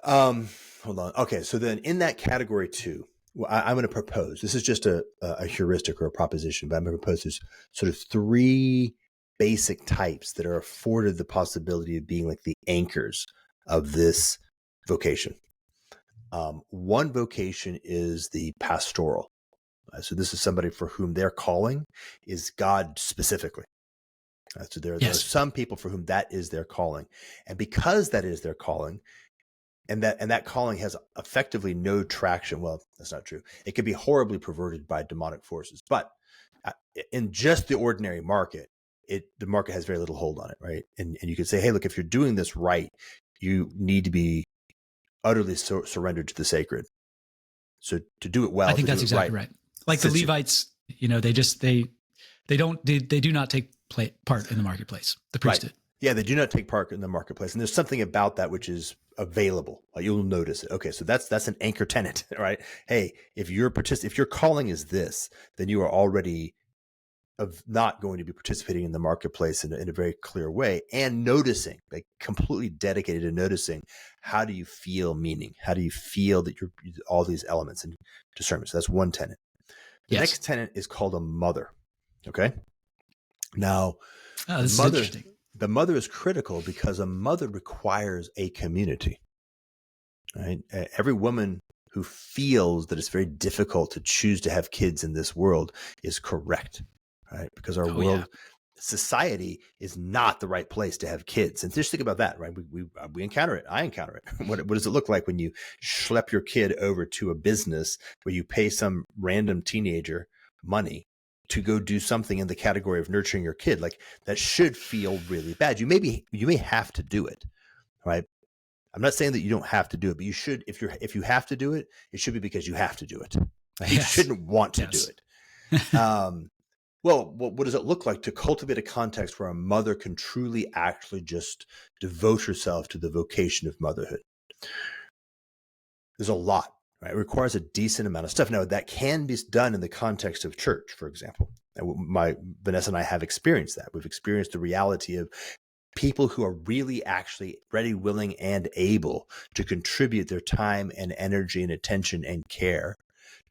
[SPEAKER 2] hold on. Okay. So then in that category too, I'm going to propose, this is just a heuristic or a proposition, but I'm going to propose this sort of 3 basic types that are afforded the possibility of being like the anchors of this vocation. One vocation is the pastoral. So this is somebody for whom their calling is God specifically. So there are some people for whom that is their calling. And because that is their calling, and that calling has effectively no traction. Well, that's not true. It can be horribly perverted by demonic forces, but in just the ordinary market, the market has very little hold on it, right? And you could say, hey, look, if you're doing this right, you need to be utterly surrendered to the sacred. So to do it well,
[SPEAKER 1] I think that's exactly right. Like the Levites, they do not take part in the marketplace. The priesthood. Right.
[SPEAKER 2] Yeah, they do not take part in the marketplace. And there's something about that which is available. You'll notice it. Okay, so that's an anchor tenant, right? Hey, if your calling is this, then you are already not going to be participating in the marketplace in a very clear way, and noticing, like completely dedicated to noticing, how do you feel meaning? How do you feel that you're all these elements and discernment? So that's one tenet. The next tenet is called a mother. Okay. Now,
[SPEAKER 1] this is interesting.
[SPEAKER 2] The mother is critical because a mother requires a community, right? Every woman who feels that it's very difficult to choose to have kids in this world is correct, right? Because our world, society is not the right place to have kids. And just think about that, right? We encounter it. I encounter it. What does it look like when you schlep your kid over to a business where you pay some random teenager money to go do something in the category of nurturing your kid? Like, that should feel really bad. You may have to do it, right? I'm not saying that you don't have to do it, but you should. If you have to do it, it should be because you have to do it. Right? You shouldn't want to do it. Well, what does it look like to cultivate a context where a mother can truly, actually just devote herself to the vocation of motherhood? There's a lot. Right? It requires a decent amount of stuff. Now, that can be done in the context of church, for example. And Vanessa and I have experienced that. We've experienced the reality of people who are really actually ready, willing, and able to contribute their time and energy and attention and care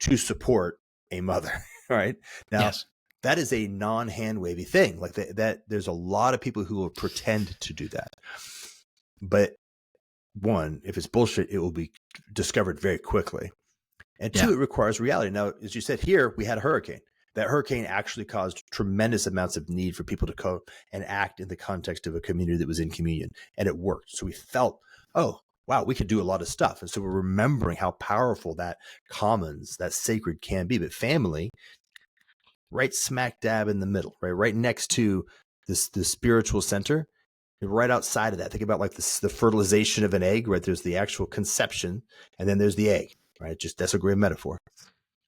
[SPEAKER 2] to support a mother. Right? Now, that is a non-hand wavy thing. Like that, there's a lot of people who will pretend to do that. But one, if it's bullshit, it will be discovered very quickly. And two, it requires reality. Now, as you said, here we had a hurricane. That hurricane actually caused tremendous amounts of need for people to come and act in the context of a community that was in communion, and it worked. So we felt, oh, wow, we could do a lot of stuff. And so we're remembering how powerful that commons, that sacred can be. But family, right smack dab in the middle, right next to the spiritual center, right outside of that. Think about like the fertilization of an egg, right? There's the actual conception, and then there's the egg, right? Just that's a great metaphor.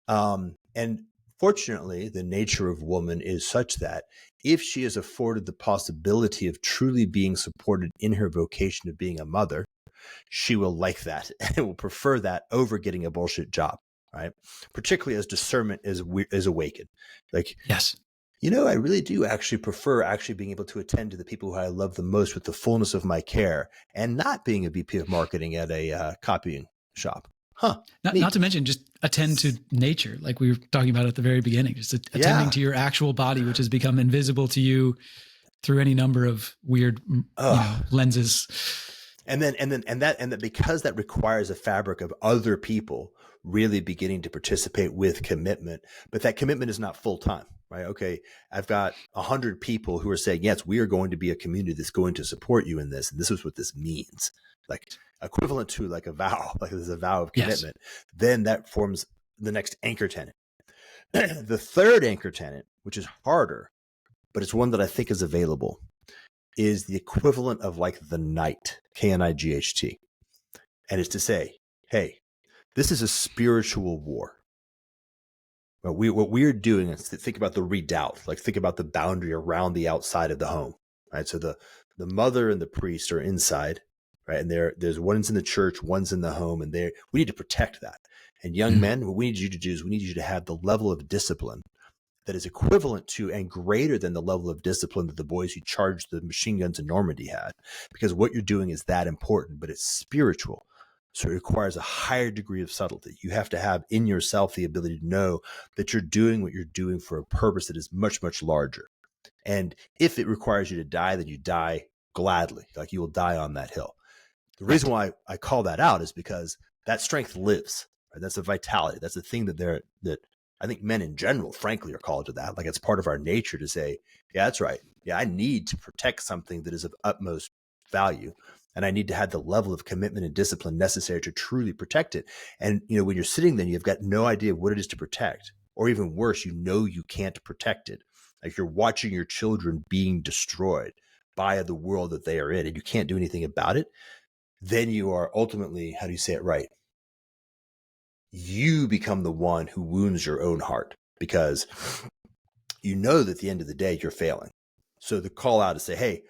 [SPEAKER 2] And fortunately, the nature of woman is such that if she is afforded the possibility of truly being supported in her vocation of being a mother, she will like that and will prefer that over getting a bullshit job, right? Particularly as discernment is awakened. Like,
[SPEAKER 1] yes,
[SPEAKER 2] I really do actually prefer actually being able to attend to the people who I love the most with the fullness of my care and not being a VP of marketing at a copying shop. Huh.
[SPEAKER 1] Not to mention just attend to nature, like we were talking about at the very beginning, just attending to your actual body, which has become invisible to you through any number of weird lenses.
[SPEAKER 2] And that because that requires a fabric of other people really beginning to participate with commitment, but that commitment is not full time, right? Okay, I've got 100 people who are saying, yes, we are going to be a community that's going to support you in this. And this is what this means. Like equivalent to like a vow, like there's a vow of commitment. Yes. Then that forms the next anchor tenant. The third anchor tenant, which is harder, but it's one that I think is available, is the equivalent of like the knight, K-N-I-G-H-T. And it's to say, hey, this is a spiritual war. What we're doing is to think about the redoubt, like think about the boundary around the outside of the home, right? So the mother and the priest are inside, right? And there's one's in the church, one's in the home, and we need to protect that. And young men, what we need you to do is we need you to have the level of discipline that is equivalent to and greater than the level of discipline that the boys who charged the machine guns in Normandy had, because what you're doing is that important, but it's spiritual. So it requires a higher degree of subtlety. You have to have in yourself the ability to know that you're doing what you're doing for a purpose that is much, much larger. And if it requires you to die, then you die gladly, like you will die on that hill. The reason why I call that out is because that strength lives, right? That's a vitality. That's a thing that I think men in general, frankly, are called to that. Like it's part of our nature to say, yeah, that's right. Yeah, I need to protect something that is of utmost value. And I need to have the level of commitment and discipline necessary to truly protect it. And, when you're sitting there, you've got no idea what it is to protect. Or even worse, you can't protect it. Like you're watching your children being destroyed by the world that they are in, and you can't do anything about it. Then you are ultimately, how do you say it right? You become the one who wounds your own heart because you know that at the end of the day, you're failing. So the call out is say, hey,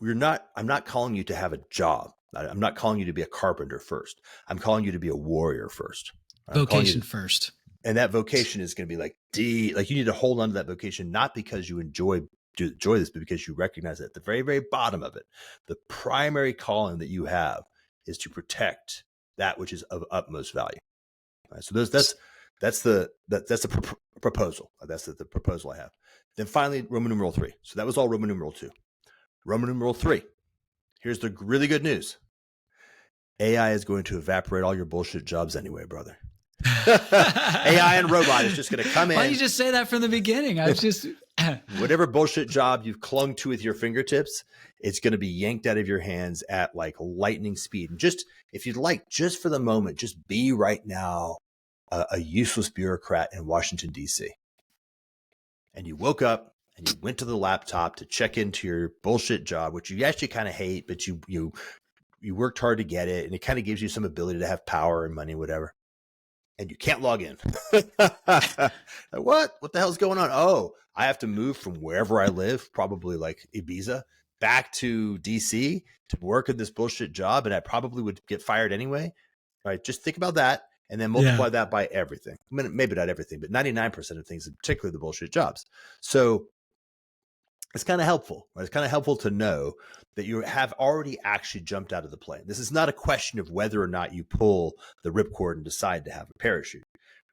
[SPEAKER 2] I'm not calling you to have a job. I'm not calling you to be a carpenter first. I'm calling you to be a warrior first.
[SPEAKER 1] Vocation first.
[SPEAKER 2] And that vocation is going to be like you need to hold on to that vocation, not because you enjoy this, but because you recognize that at the very, very bottom of it, the primary calling that you have is to protect that which is of utmost value. Right? So that's the proposal. That's the proposal I have. Then finally, Roman numeral 3. So that was all Roman numeral 2. Roman numeral 3. Here's the really good news. AI is going to evaporate all your bullshit jobs anyway, brother. AI and robot is just going to come in.
[SPEAKER 1] Why don't you just say that from the beginning? I was just
[SPEAKER 2] whatever bullshit job you've clung to with your fingertips, it's going to be yanked out of your hands at like lightning speed. And just, if you'd like, just for the moment, just be right now a useless bureaucrat in Washington, D.C. And you woke up and you went to the laptop to check into your bullshit job, which you actually kind of hate, but you worked hard to get it. And it kind of gives you some ability to have power and money, whatever. And you can't log in. What the hell's going on? Oh, I have to move from wherever I live, probably like Ibiza, back to DC to work at this bullshit job. And I probably would get fired anyway. All right. Just think about that and then multiply that by everything. I mean, maybe not everything, but 99% of things, particularly the bullshit jobs. So it's kind of helpful, right? It's kind of helpful to know that you have already actually jumped out of the plane. This is not a question of whether or not you pull the ripcord and decide to have a parachute.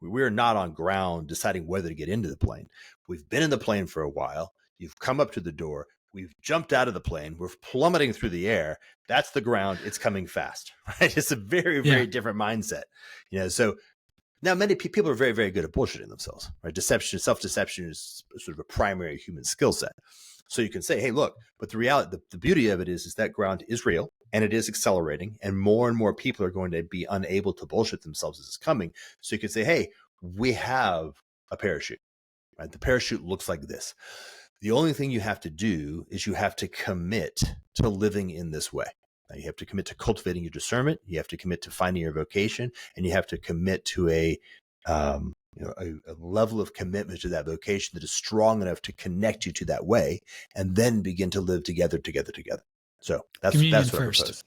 [SPEAKER 2] We're not on ground deciding whether to get into the plane. We've been in the plane for a while. You've come up to the door. We've jumped out of the plane. We're plummeting through the air. That's the ground. It's coming fast, right? It's a very, very different mindset. So Now, many people are very, very good at bullshitting themselves, right? Deception, self-deception is sort of a primary human skill set. So you can say, hey, look, but the reality, the beauty of it is that ground is real and it is accelerating, and more people are going to be unable to bullshit themselves as it's coming. So you can say, hey, we have a parachute, right? The parachute looks like this. The only thing you have to do is you have to commit to living in this way. Now, you have to commit to cultivating your discernment. You have to commit to finding your vocation, and you have to commit to a level of commitment to that vocation that is strong enough to connect you to that way, and then begin to live together. So that's what I propose.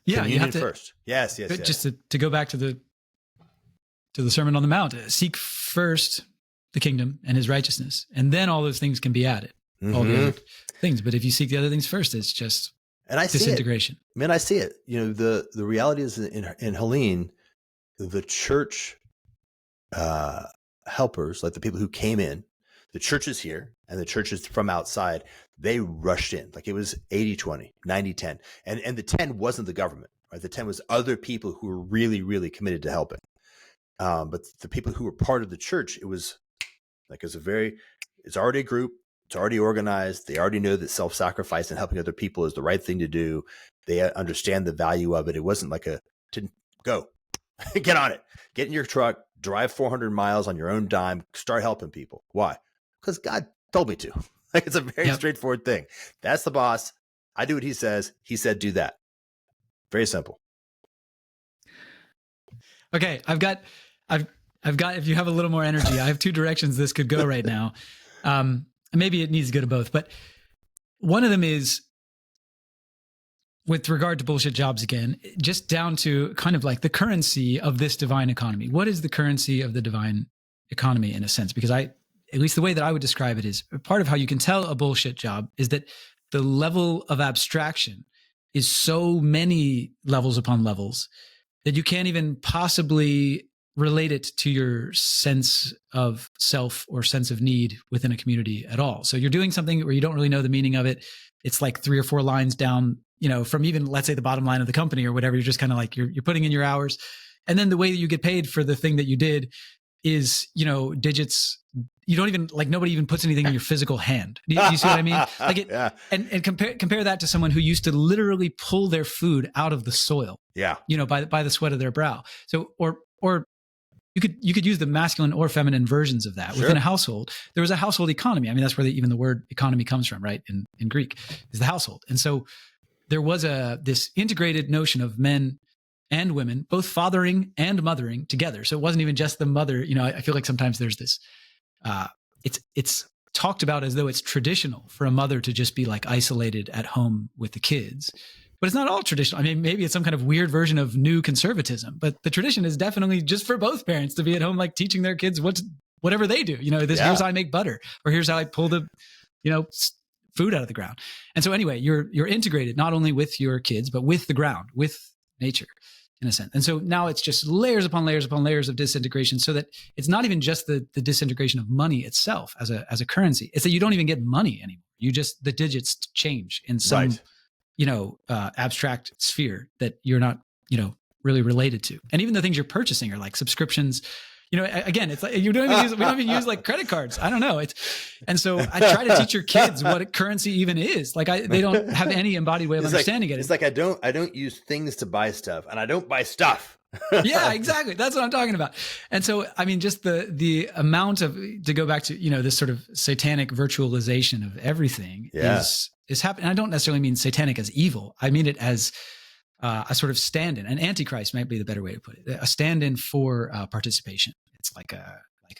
[SPEAKER 1] Yeah,
[SPEAKER 2] Communion
[SPEAKER 1] you have to,
[SPEAKER 2] first. Yes.
[SPEAKER 1] But just to go back to the Sermon on the Mount, seek first the kingdom and his righteousness, and then all those things can be added. All the other things. But if you seek the other things first, it's just disintegration.
[SPEAKER 2] I see it. The reality is in Helene, the church helpers, like the people who came in, the churches here and the churches from outside, they rushed in. Like it was 80-20, 90-10. And the 10 wasn't the government, right? The 10 was other people who were really, really committed to helping. But the people who were part of the church, it's already a group. It's already organized. They already know that self-sacrifice and helping other people is the right thing to do. They understand the value of it. It wasn't like go, get on it, get in your truck, drive 400 miles on your own dime, start helping people. Why? Because God told me to. Like it's a very straightforward thing. That's the boss. I do what he says. He said, do that. Very simple.
[SPEAKER 1] Okay. I've got, if you have a little more energy, I have two directions this could go right now. Maybe it needs to go to both, but one of them is with regard to bullshit jobs again, just down to kind of like the currency of this divine economy. What is the currency of the divine economy in a sense? Because at least the way that I would describe it is part of how you can tell a bullshit job is that the level of abstraction is so many levels upon levels that you can't even possibly relate it to your sense of self or sense of need within a community at all. So you're doing something where you don't really know the meaning of it. It's like 3 or 4 lines down, from even, let's say, the bottom line of the company or whatever. You're just kind of like, you're putting in your hours. And then the way that you get paid for the thing that you did is, digits. You don't even nobody even puts anything in your physical hand. Do you see what I mean? Like it, yeah. And compare that to someone who used to literally pull their food out of the soil.
[SPEAKER 2] Yeah.
[SPEAKER 1] By the sweat of their brow. So, or you could use the masculine or feminine versions of that within a household. There was a household economy. I mean, that's where even the word economy comes from, right? In Greek is the household. And so there was this integrated notion of men and women, both fathering and mothering together. So it wasn't even just the mother. I feel like sometimes there's this, it's talked about as though it's traditional for a mother to just be like isolated at home with the kids. But it's not all traditional. I mean, maybe it's some kind of weird version of new conservatism, but the tradition is definitely just for both parents to be at home, like teaching their kids whatever they do. Here's how I make butter, or here's how I pull the, food out of the ground. And so anyway, you're integrated not only with your kids, but with the ground, with nature in a sense. And so now it's just layers upon layers upon layers of disintegration, so that it's not even just the disintegration of money itself as a currency. It's that you don't even get money anymore. The digits change in some, abstract sphere that you're not, really related to. And even the things you're purchasing are like subscriptions. Again, it's like we don't even use like credit cards. I don't know. And so I try to teach your kids what currency even is. Like they don't have any embodied way of understanding it.
[SPEAKER 2] It's like I don't use things to buy stuff, and I don't buy stuff.
[SPEAKER 1] Yeah, exactly. That's what I'm talking about. And so, I mean, just the amount of, to go back to, this sort of satanic virtualization of everything is happening. I don't necessarily mean satanic as evil. I mean it as a sort of stand-in. An antichrist might be the better way to put it. A stand-in for participation. It's like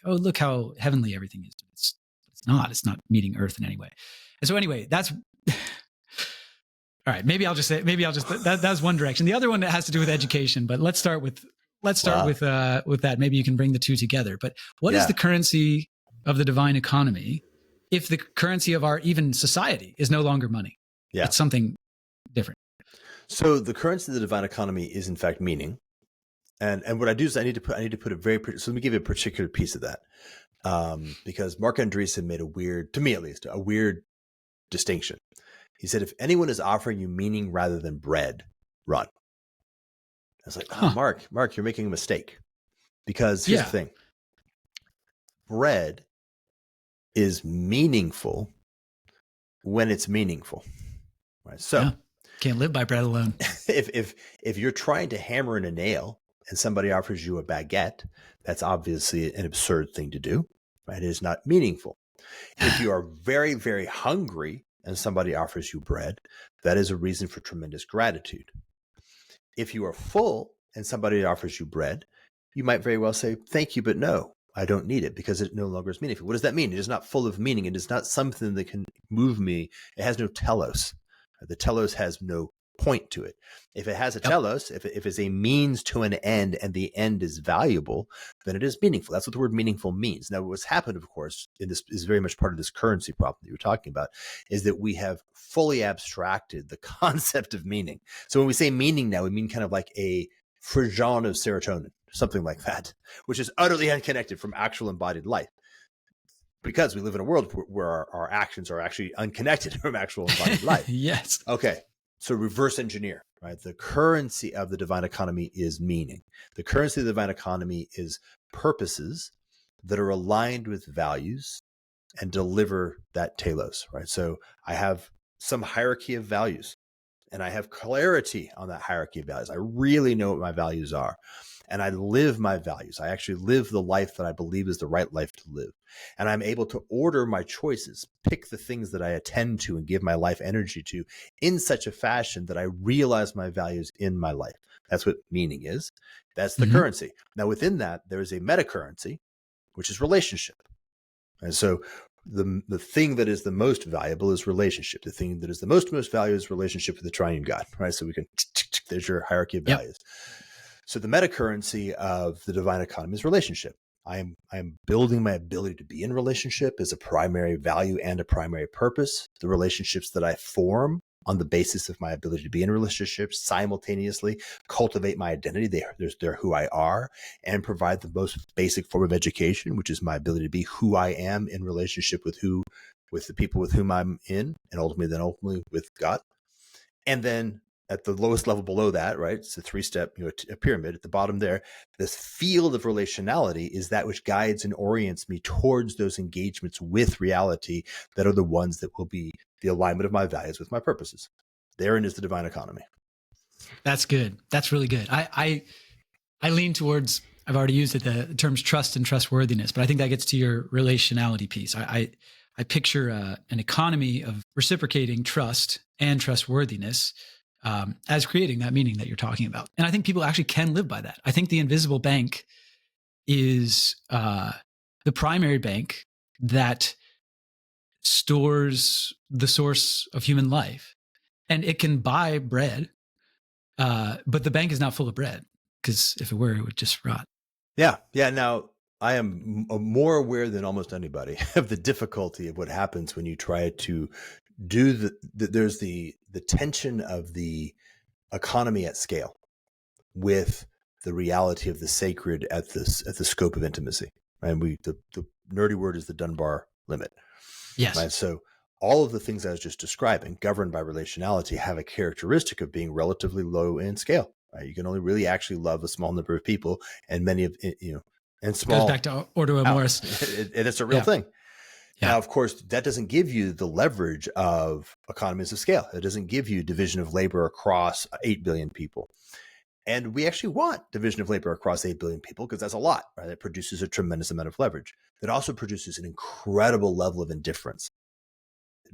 [SPEAKER 1] oh, look how heavenly everything is. It's not meeting earth in any way. And so anyway, that's all right. Maybe I'll just that's one direction. The other one that has to do with education, but let's start with that. Maybe you can bring the two together. But what is the currency of the divine economy if the currency of our even society is no longer money? Yeah. It's something different.
[SPEAKER 2] So the currency of the divine economy is in fact meaning. And what I do is I need to put it so let me give you a particular piece of that. Because Mark Andreessen made to me at least, a weird distinction. He said, if anyone is offering you meaning rather than bread, run. I was like, Mark, you're making a mistake. Because here's the
[SPEAKER 1] Yeah.
[SPEAKER 2] thing. Bread is meaningful when it's meaningful. Right? So
[SPEAKER 1] Yeah. Can't live by bread alone.
[SPEAKER 2] if you're trying to hammer in a nail and somebody offers you a baguette, that's obviously an absurd thing to do. Right? It is not meaningful. If you are very, very hungry and somebody offers you bread, that is a reason for tremendous gratitude. If you are full and somebody offers you bread, you might very well say, thank you, but no, I don't need it because it no longer is meaningful. What does that mean? It is not full of meaning. It is not something that can move me. It has no telos. The telos has no point to it. If it has a telos, if it's a means to an end and the end is valuable, then it is meaningful. That's what the word meaningful means. Now, what's happened, of course, in this is very much part of this currency problem that you were talking about, is that we have fully abstracted the concept of meaning. So when we say meaning now, we mean kind of like a frisson of serotonin, something like that, which is utterly unconnected from actual embodied life. Because we live in a world where our actions are actually unconnected from actual embodied life.
[SPEAKER 1] Yes.
[SPEAKER 2] Okay. So reverse engineer, right? The currency of the divine economy is meaning. The currency of the divine economy is purposes that are aligned with values and deliver that telos, right? So I have some hierarchy of values and I have clarity on that hierarchy of values. I really know what my values are and I live my values. I actually live the life that I believe is the right life to live. And I'm able to order my choices, pick the things that I attend to and give my life energy to in such a fashion that I realize my values in my life. That's what meaning is. That's the currency. Now within that, there is a meta currency, which is relationship. And so the thing that is the most valuable is relationship. The thing that is the most valuable is relationship with the triune God, right? So we can, there's your hierarchy of values. So the meta currency of the divine economy is relationship. I am building my ability to be in relationship as a primary value and a primary purpose. The relationships that I form on the basis of my ability to be in relationships with cultivate my identity. They're who I are and provide the most basic form of education, which is my ability to be who I am in relationship with the people with whom I'm in, and ultimately with God. And then at the lowest level below that, right? It's a three-step, a pyramid at the bottom there. This field of relationality is that which guides and orients me towards those engagements with reality that are the ones that will be the alignment of my values with my purposes. Therein is the divine economy.
[SPEAKER 1] That's good. That's really good. I lean towards, I've already used it, the terms trust and trustworthiness, but I think that gets to your relationality piece. I picture an economy of reciprocating trust and trustworthiness as creating that meaning that you're talking about. And I think people actually can live by that. I think the invisible bank is the primary bank that stores the source of human life. And it can buy bread, but the bank is not full of bread, because if it were, it would just rot.
[SPEAKER 2] Yeah. Now, I am more aware than almost anybody of the difficulty of what happens when you try to do there's the tension of the economy at scale with the reality of the sacred at the scope of intimacy. And the nerdy word is the Dunbar limit.
[SPEAKER 1] Yes.
[SPEAKER 2] Right? So all of the things I was just describing, governed by relationality, have a characteristic of being relatively low in scale. Right? You can only really actually love a small number of people, and many of and small.
[SPEAKER 1] Goes back to Ordo Amoris.
[SPEAKER 2] And it's a real thing.
[SPEAKER 1] Yeah.
[SPEAKER 2] Now, of course, that doesn't give you the leverage of economies of scale. It doesn't give you division of labor across 8 billion people. And we actually want division of labor across 8 billion people because that's a lot, right? It produces a tremendous amount of leverage. It also produces an incredible level of indifference.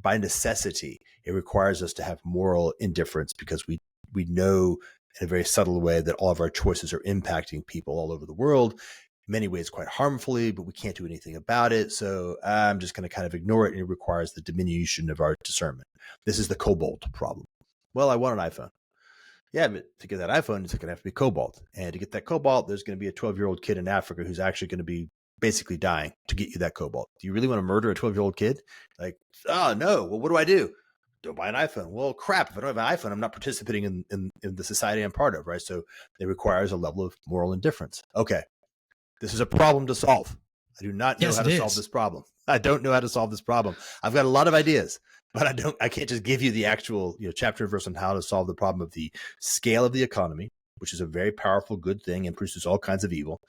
[SPEAKER 2] By necessity, it requires us to have moral indifference because we know in a very subtle way that all of our choices are impacting people all over the world, in many ways quite harmfully, but we can't do anything about it. So I'm just going to kind of ignore it. And it requires the diminution of our discernment. This is the cobalt problem. Well, I want an iPhone. Yeah, but to get that iPhone, it's going to have to be cobalt. And to get that cobalt, there's going to be a 12-year-old kid in Africa who's actually going to be basically dying to get you that cobalt. Do you really want to murder a 12-year-old kid? Like, oh, no. Well, what do I do? Don't buy an iPhone. Well, crap. If I don't have an iPhone, I'm not participating in the society I'm part of, right? So it requires a level of moral indifference. Okay. This is a problem to solve. I do not know how to solve this problem. I don't know how to solve this problem. I've got a lot of ideas, but I can't just give you the actual chapter and verse on how to solve the problem of the scale of the economy, which is a very powerful, good thing and produces all kinds of evil,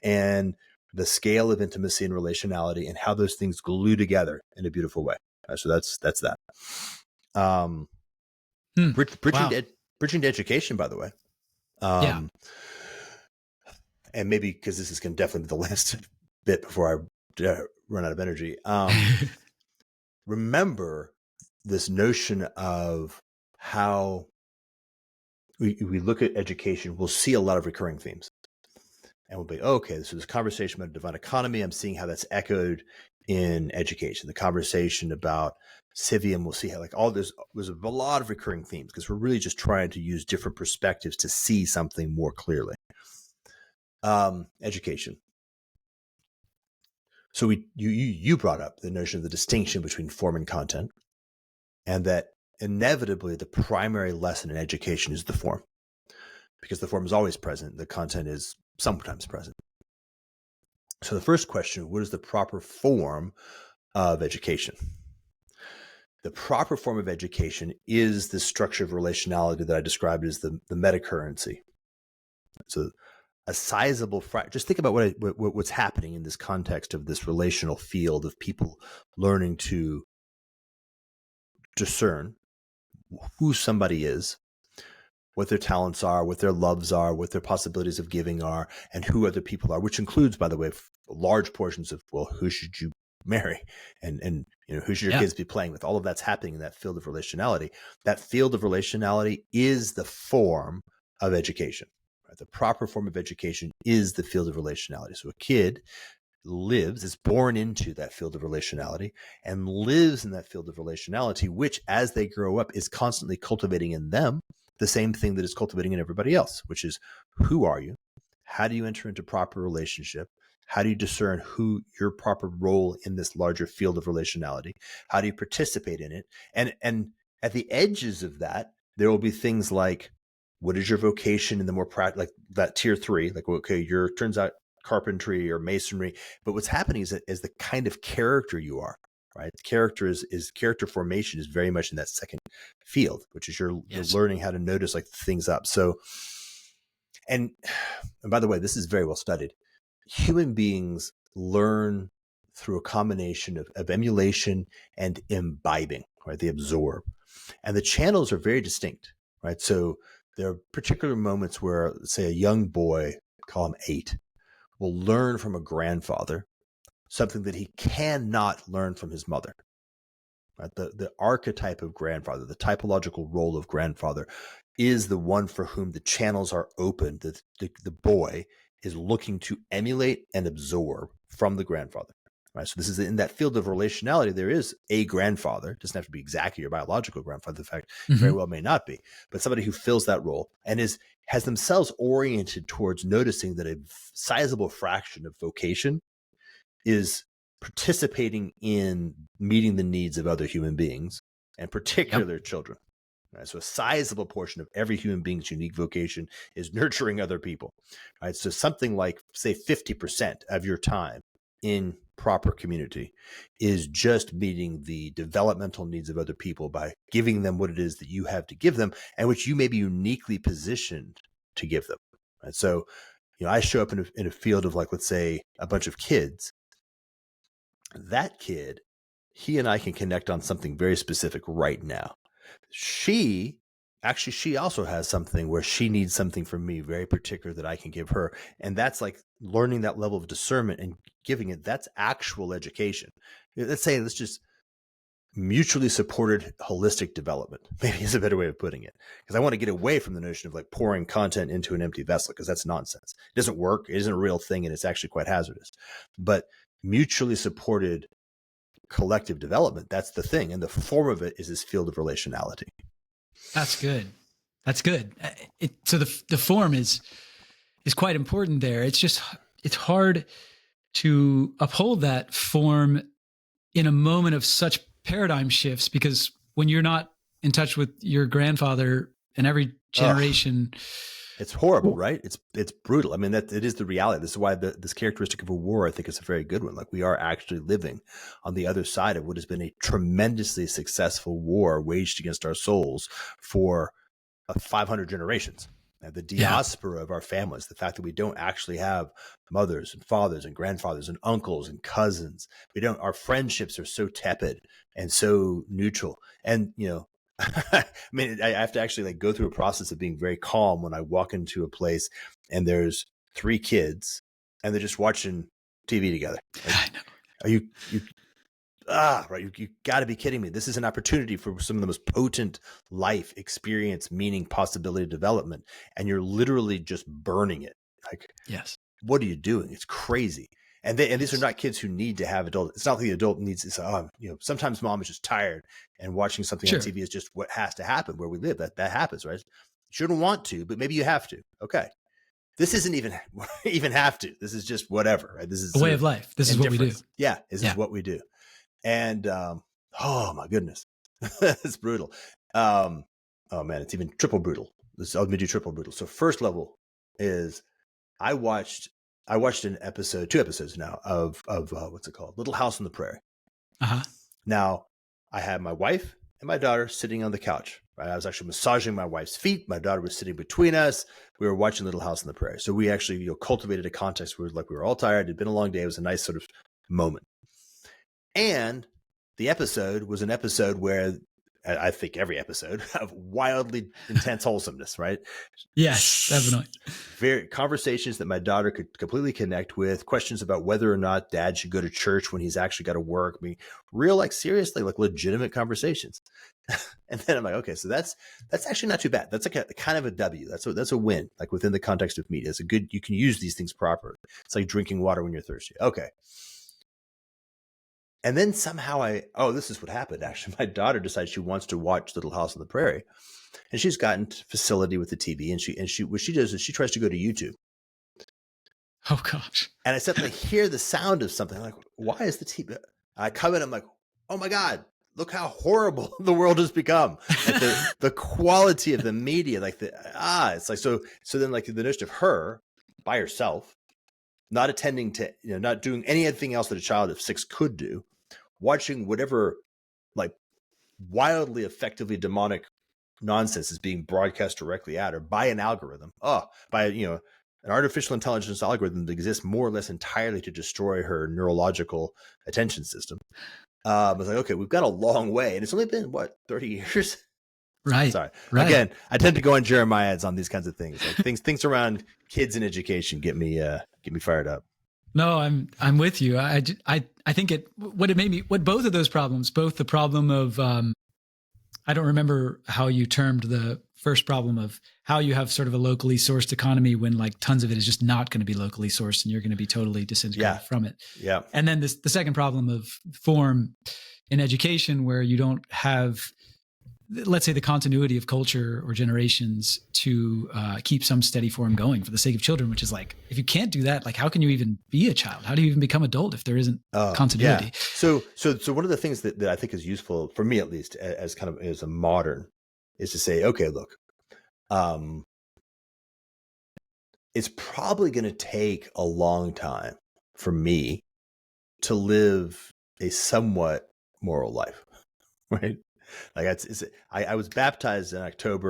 [SPEAKER 2] and the scale of intimacy and relationality and how those things glue together in a beautiful way. So that's that. Bridging,
[SPEAKER 1] Wow.
[SPEAKER 2] bridging to education, by the way.
[SPEAKER 1] Yeah.
[SPEAKER 2] And maybe because this is going to definitely be the last bit before I run out of energy. Remember this notion of how we look at education, we'll see a lot of recurring themes. And we'll be, okay, so this conversation about divine economy, I'm seeing how that's echoed in education. The conversation about civium, we'll see how like all there's a lot of recurring themes because we're really just trying to use different perspectives to see something more clearly. Education. So you brought up the notion of the distinction between form and content, and that inevitably the primary lesson in education is the form, because the form is always present, the content is sometimes present. So the first question, what is the proper form of education? The proper form of education is the structure of relationality that I described as the metacurrency. So a sizable just think about what's happening in this context of this relational field of people learning to discern who somebody is, what their talents are, what their loves are, what their possibilities of giving are, and who other people are, which includes, by the way, large portions of, well, who should you marry and who should your kids be playing with? All of that's happening in that field of relationality. That field of relationality is the form of education. Right? The proper form of education is the field of relationality. So a kid is born into that field of relationality and lives in that field of relationality, which as they grow up is constantly cultivating in them the same thing that is cultivating in everybody else, which is, who are you? How do you enter into proper relationship? How do you discern who your proper role in this larger field of relationality? How do you participate in it? And at the edges of that, there will be things like, what is your vocation in the more practical, like that tier 3, like, okay, turns out carpentry or masonry. But what's happening is the kind of character you are, right? Character character formation is very much in that second field, which is you're learning how to notice like things up. So, and by the way, this is very well studied. Human beings learn through a combination of emulation and imbibing, right? They absorb, and the channels are very distinct, right? So there are particular moments where, say, a young boy, call him 8, will learn from a grandfather something that he cannot learn from his mother. Right? The archetype of grandfather, the typological role of grandfather, is the one for whom the channels are open. The boy is looking to emulate and absorb from the grandfather. Right? So this is in that field of relationality. There is a grandfather. It doesn't have to be exactly your biological grandfather. In fact, very well may not be, but somebody who fills that role and has themselves oriented towards noticing that a sizable fraction of vocation is participating in meeting the needs of other human beings, and particularly their children. Right? So a sizable portion of every human being's unique vocation is nurturing other people. Right? So something like, say, 50% of your time in proper community is just meeting the developmental needs of other people by giving them what it is that you have to give them and which you may be uniquely positioned to give them. Right? So, I show up in a field of, like, let's say a bunch of kids. That kid, he and I can connect on something very specific right now. She also has something where she needs something from me very particular that I can give her. And that's like learning that level of discernment and giving it. That's actual education. Let's just mutually supported holistic development, maybe is a better way of putting it. Because I want to get away from the notion of like pouring content into an empty vessel, because that's nonsense. It doesn't work. It isn't a real thing. And it's actually quite hazardous. But mutually supported collective development, that's the thing. And the form of it is this field of relationality.
[SPEAKER 1] That's good. That's good. So the form is quite important there. It's hard to uphold that form in a moment of such paradigm shifts, because when you're not in touch with your grandfather and every generation,
[SPEAKER 2] it's horrible, right? It's brutal. I mean, that it is the reality. This is why this characteristic of a war, I think, is a very good one. Like, we are actually living on the other side of what has been a tremendously successful war waged against our souls for 500 generations. the
[SPEAKER 1] Yeah.
[SPEAKER 2] diaspora of our families, the fact that we don't actually have mothers and fathers and grandfathers and uncles and cousins. Our friendships are so tepid and so neutral. And, I mean, I have to actually like go through a process of being very calm when I walk into a place and there's 3 kids and they're just watching TV together. Like,
[SPEAKER 1] I know.
[SPEAKER 2] are you right. You got to be kidding me. This is an opportunity for some of the most potent life experience, meaning, possibility, development. And you're literally just burning it. Like,
[SPEAKER 1] Yes.
[SPEAKER 2] what are you doing? It's crazy. And these are not kids who need to have adult. It's not like the adult needs, sometimes mom is just tired and watching something
[SPEAKER 1] Sure.
[SPEAKER 2] on TV is just what has to happen where we live. That happens, right? You shouldn't want to, but maybe you have to. Okay. This isn't even have to. This is just whatever, right? This is
[SPEAKER 1] A way of life. This is what we do.
[SPEAKER 2] Yeah. This is what we do. And, oh my goodness, it's brutal. Oh man, it's even triple brutal. Let me do triple brutal. So first level is I watched 2 episodes now of what's it called? Little House on the Prairie.
[SPEAKER 1] Uh-huh.
[SPEAKER 2] Now I had my wife and my daughter sitting on the couch, right? I was actually massaging my wife's feet. My daughter was sitting between us. We were watching Little House on the Prairie. So we actually, cultivated a context where we were all tired. It'd been a long day. It was a nice sort of moment. And the episode was an episode where I think every episode of wildly intense wholesomeness, right?
[SPEAKER 1] Yes, definitely.
[SPEAKER 2] Very conversations that my daughter could completely connect with, questions about whether or not dad should go to church when he's actually got to work. I mean, real, like seriously, like legitimate conversations. And then I'm like, okay, so that's actually not too bad. That's like a kind of a W. That's a win, like within the context of media. It's a good, you can use these things properly. It's like drinking water when you're thirsty. Okay. And then somehow this is what happened. Actually, my daughter decides she wants to watch Little House on the Prairie, and she's gotten facility with the TV. And she what she does is she tries to go to YouTube.
[SPEAKER 1] Oh gosh!
[SPEAKER 2] And I suddenly hear the sound of something. I'm like, why is the TV? I come in. I'm like, oh my god! Look how horrible the world has become. Like the quality of the media, it's like so. So then, like the notion of her by herself, not attending to, not doing anything else that a child of 6 could do. Watching whatever like wildly effectively demonic nonsense is being broadcast directly at her by an algorithm, by an artificial intelligence algorithm that exists more or less entirely to destroy her neurological attention system. I was like, okay, we've got a long way, and it's only been 30 years.
[SPEAKER 1] Right.
[SPEAKER 2] Sorry.
[SPEAKER 1] Right.
[SPEAKER 2] Again, I tend to go on Jeremiah's on these kinds of things. Like things around kids and education get me fired up.
[SPEAKER 1] No, I'm with you. I think what both of those problems, both the problem of, I don't remember how you termed the first problem of how you have sort of a locally sourced economy when like tons of it is just not going to be locally sourced and you're going to be totally disintegrated from it.
[SPEAKER 2] Yeah.
[SPEAKER 1] And then the second problem of form in education where you don't have, let's say, the continuity of culture or generations to keep some steady form going for the sake of children, which is like, if you can't do that, like how can you even be a child? How do you even become adult if there isn't continuity?
[SPEAKER 2] Yeah. So one of the things that I think is useful for me, at least as kind of as a modern, is to say, okay, look, it's probably going to take a long time for me to live a somewhat moral life, right? Like I was baptized in October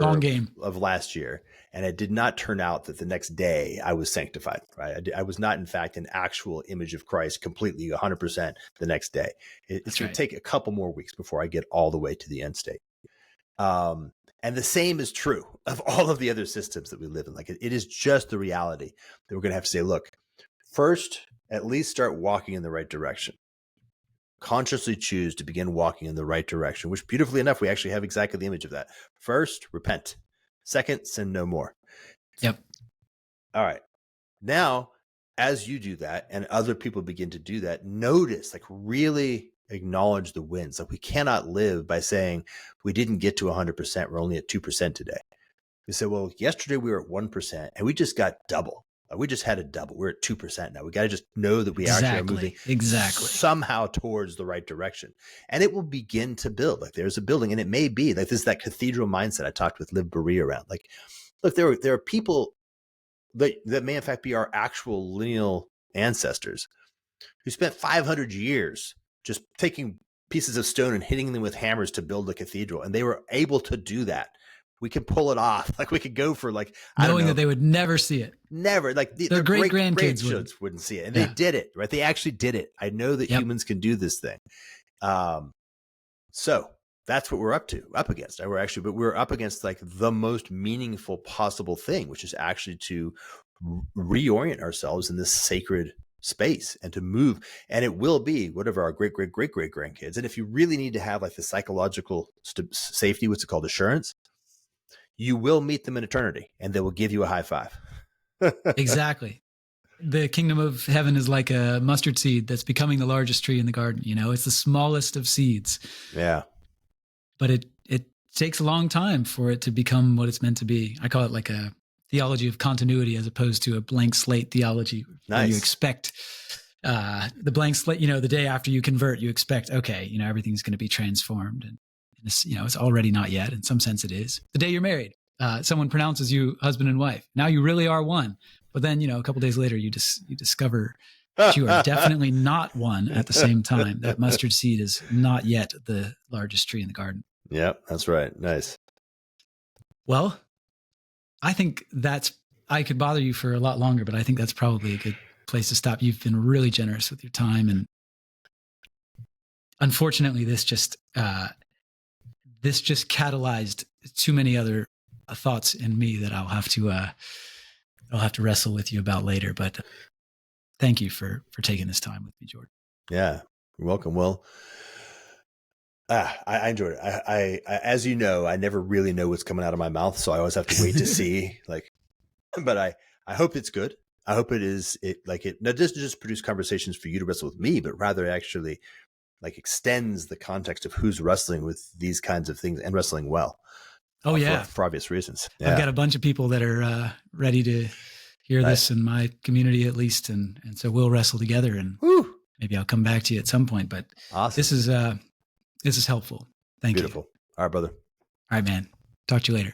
[SPEAKER 2] of last year, and it did not turn out that the next day I was sanctified, right? I was not, in fact, an actual image of Christ completely 100% the next day. It's going to take a couple more weeks before I get all the way to the end state. And the same is true of all of the other systems that we live in. Like it is just the reality that we're going to have to say, look, first, at least start walking in the right direction. Consciously choose to begin walking in the right direction, which beautifully enough, we actually have exactly the image of that. First, repent. Second, sin no more.
[SPEAKER 1] Yep.
[SPEAKER 2] All right. Now, as you do that and other people begin to do that, notice, like really acknowledge the wins. Like we cannot live by saying we didn't get to 100%. We're only at 2% today. We say, well, yesterday we were at 1% and we just got double. We just had a double. We're at 2% now. We got to just know that we actually are moving somehow towards the right direction. And it will begin to build. Like there's a building, and it may be like this is that cathedral mindset I talked with Liv Berea around. Like, look, there are people that may in fact be our actual lineal ancestors who spent 500 years just taking pieces of stone and hitting them with hammers to build a cathedral. And they were able to do that We can pull it off. Like we could go for like,
[SPEAKER 1] knowing that they would never see it.
[SPEAKER 2] Never. Like
[SPEAKER 1] their great grandkids
[SPEAKER 2] wouldn't see it. And they did it, right? They actually did it. I know that humans can do this thing. So that's what we're up against. We're up against like the most meaningful possible thing, which is actually to reorient ourselves in this sacred space and to move. And it will be whatever our great grandkids. And if you really need to have like the psychological safety, what's it called, assurance, you will meet them in eternity and they will give you a high five.
[SPEAKER 1] Exactly. The kingdom of heaven is like a mustard seed that's becoming the largest tree in the garden. You know, it's the smallest of seeds.
[SPEAKER 2] Yeah.
[SPEAKER 1] But it takes a long time for it to become what it's meant to be. I call it like a theology of continuity as opposed to a blank slate theology.
[SPEAKER 2] Nice.
[SPEAKER 1] You expect the blank slate, you know, the day after you convert, you expect, okay, you know, everything's going to be transformed. And it's, you know, it's already not yet. In some sense it is. The day you're married, someone pronounces you husband and wife. Now you really are one. But then, you know, a couple of days later, you discover that you are definitely not one at the same time. That mustard seed is not yet the largest tree in the garden.
[SPEAKER 2] Yep, that's right. Nice.
[SPEAKER 1] Well, I think I could bother you for a lot longer, but I think that's probably a good place to stop. You've been really generous with your time. And unfortunately, this just catalyzed too many other thoughts in me that I'll have to wrestle with you about later. But thank you for taking this time with me, Jordan.
[SPEAKER 2] Yeah, you're welcome. Well, I enjoyed it. I as you know, I never really know what's coming out of my mouth, so I always have to wait to see. But I hope it's good. I hope it doesn't just produce conversations for you to wrestle with me, but rather actually like extends the context of who's wrestling with these kinds of things and wrestling well.
[SPEAKER 1] Oh yeah,
[SPEAKER 2] for obvious reasons. Yeah.
[SPEAKER 1] I've got a bunch of people that are ready to hear this in my community at least, and so we'll wrestle together, and maybe I'll come back to you at some point. But
[SPEAKER 2] awesome.
[SPEAKER 1] This is helpful. Thank you.
[SPEAKER 2] Beautiful. All right, brother.
[SPEAKER 1] All right, man. Talk to you later.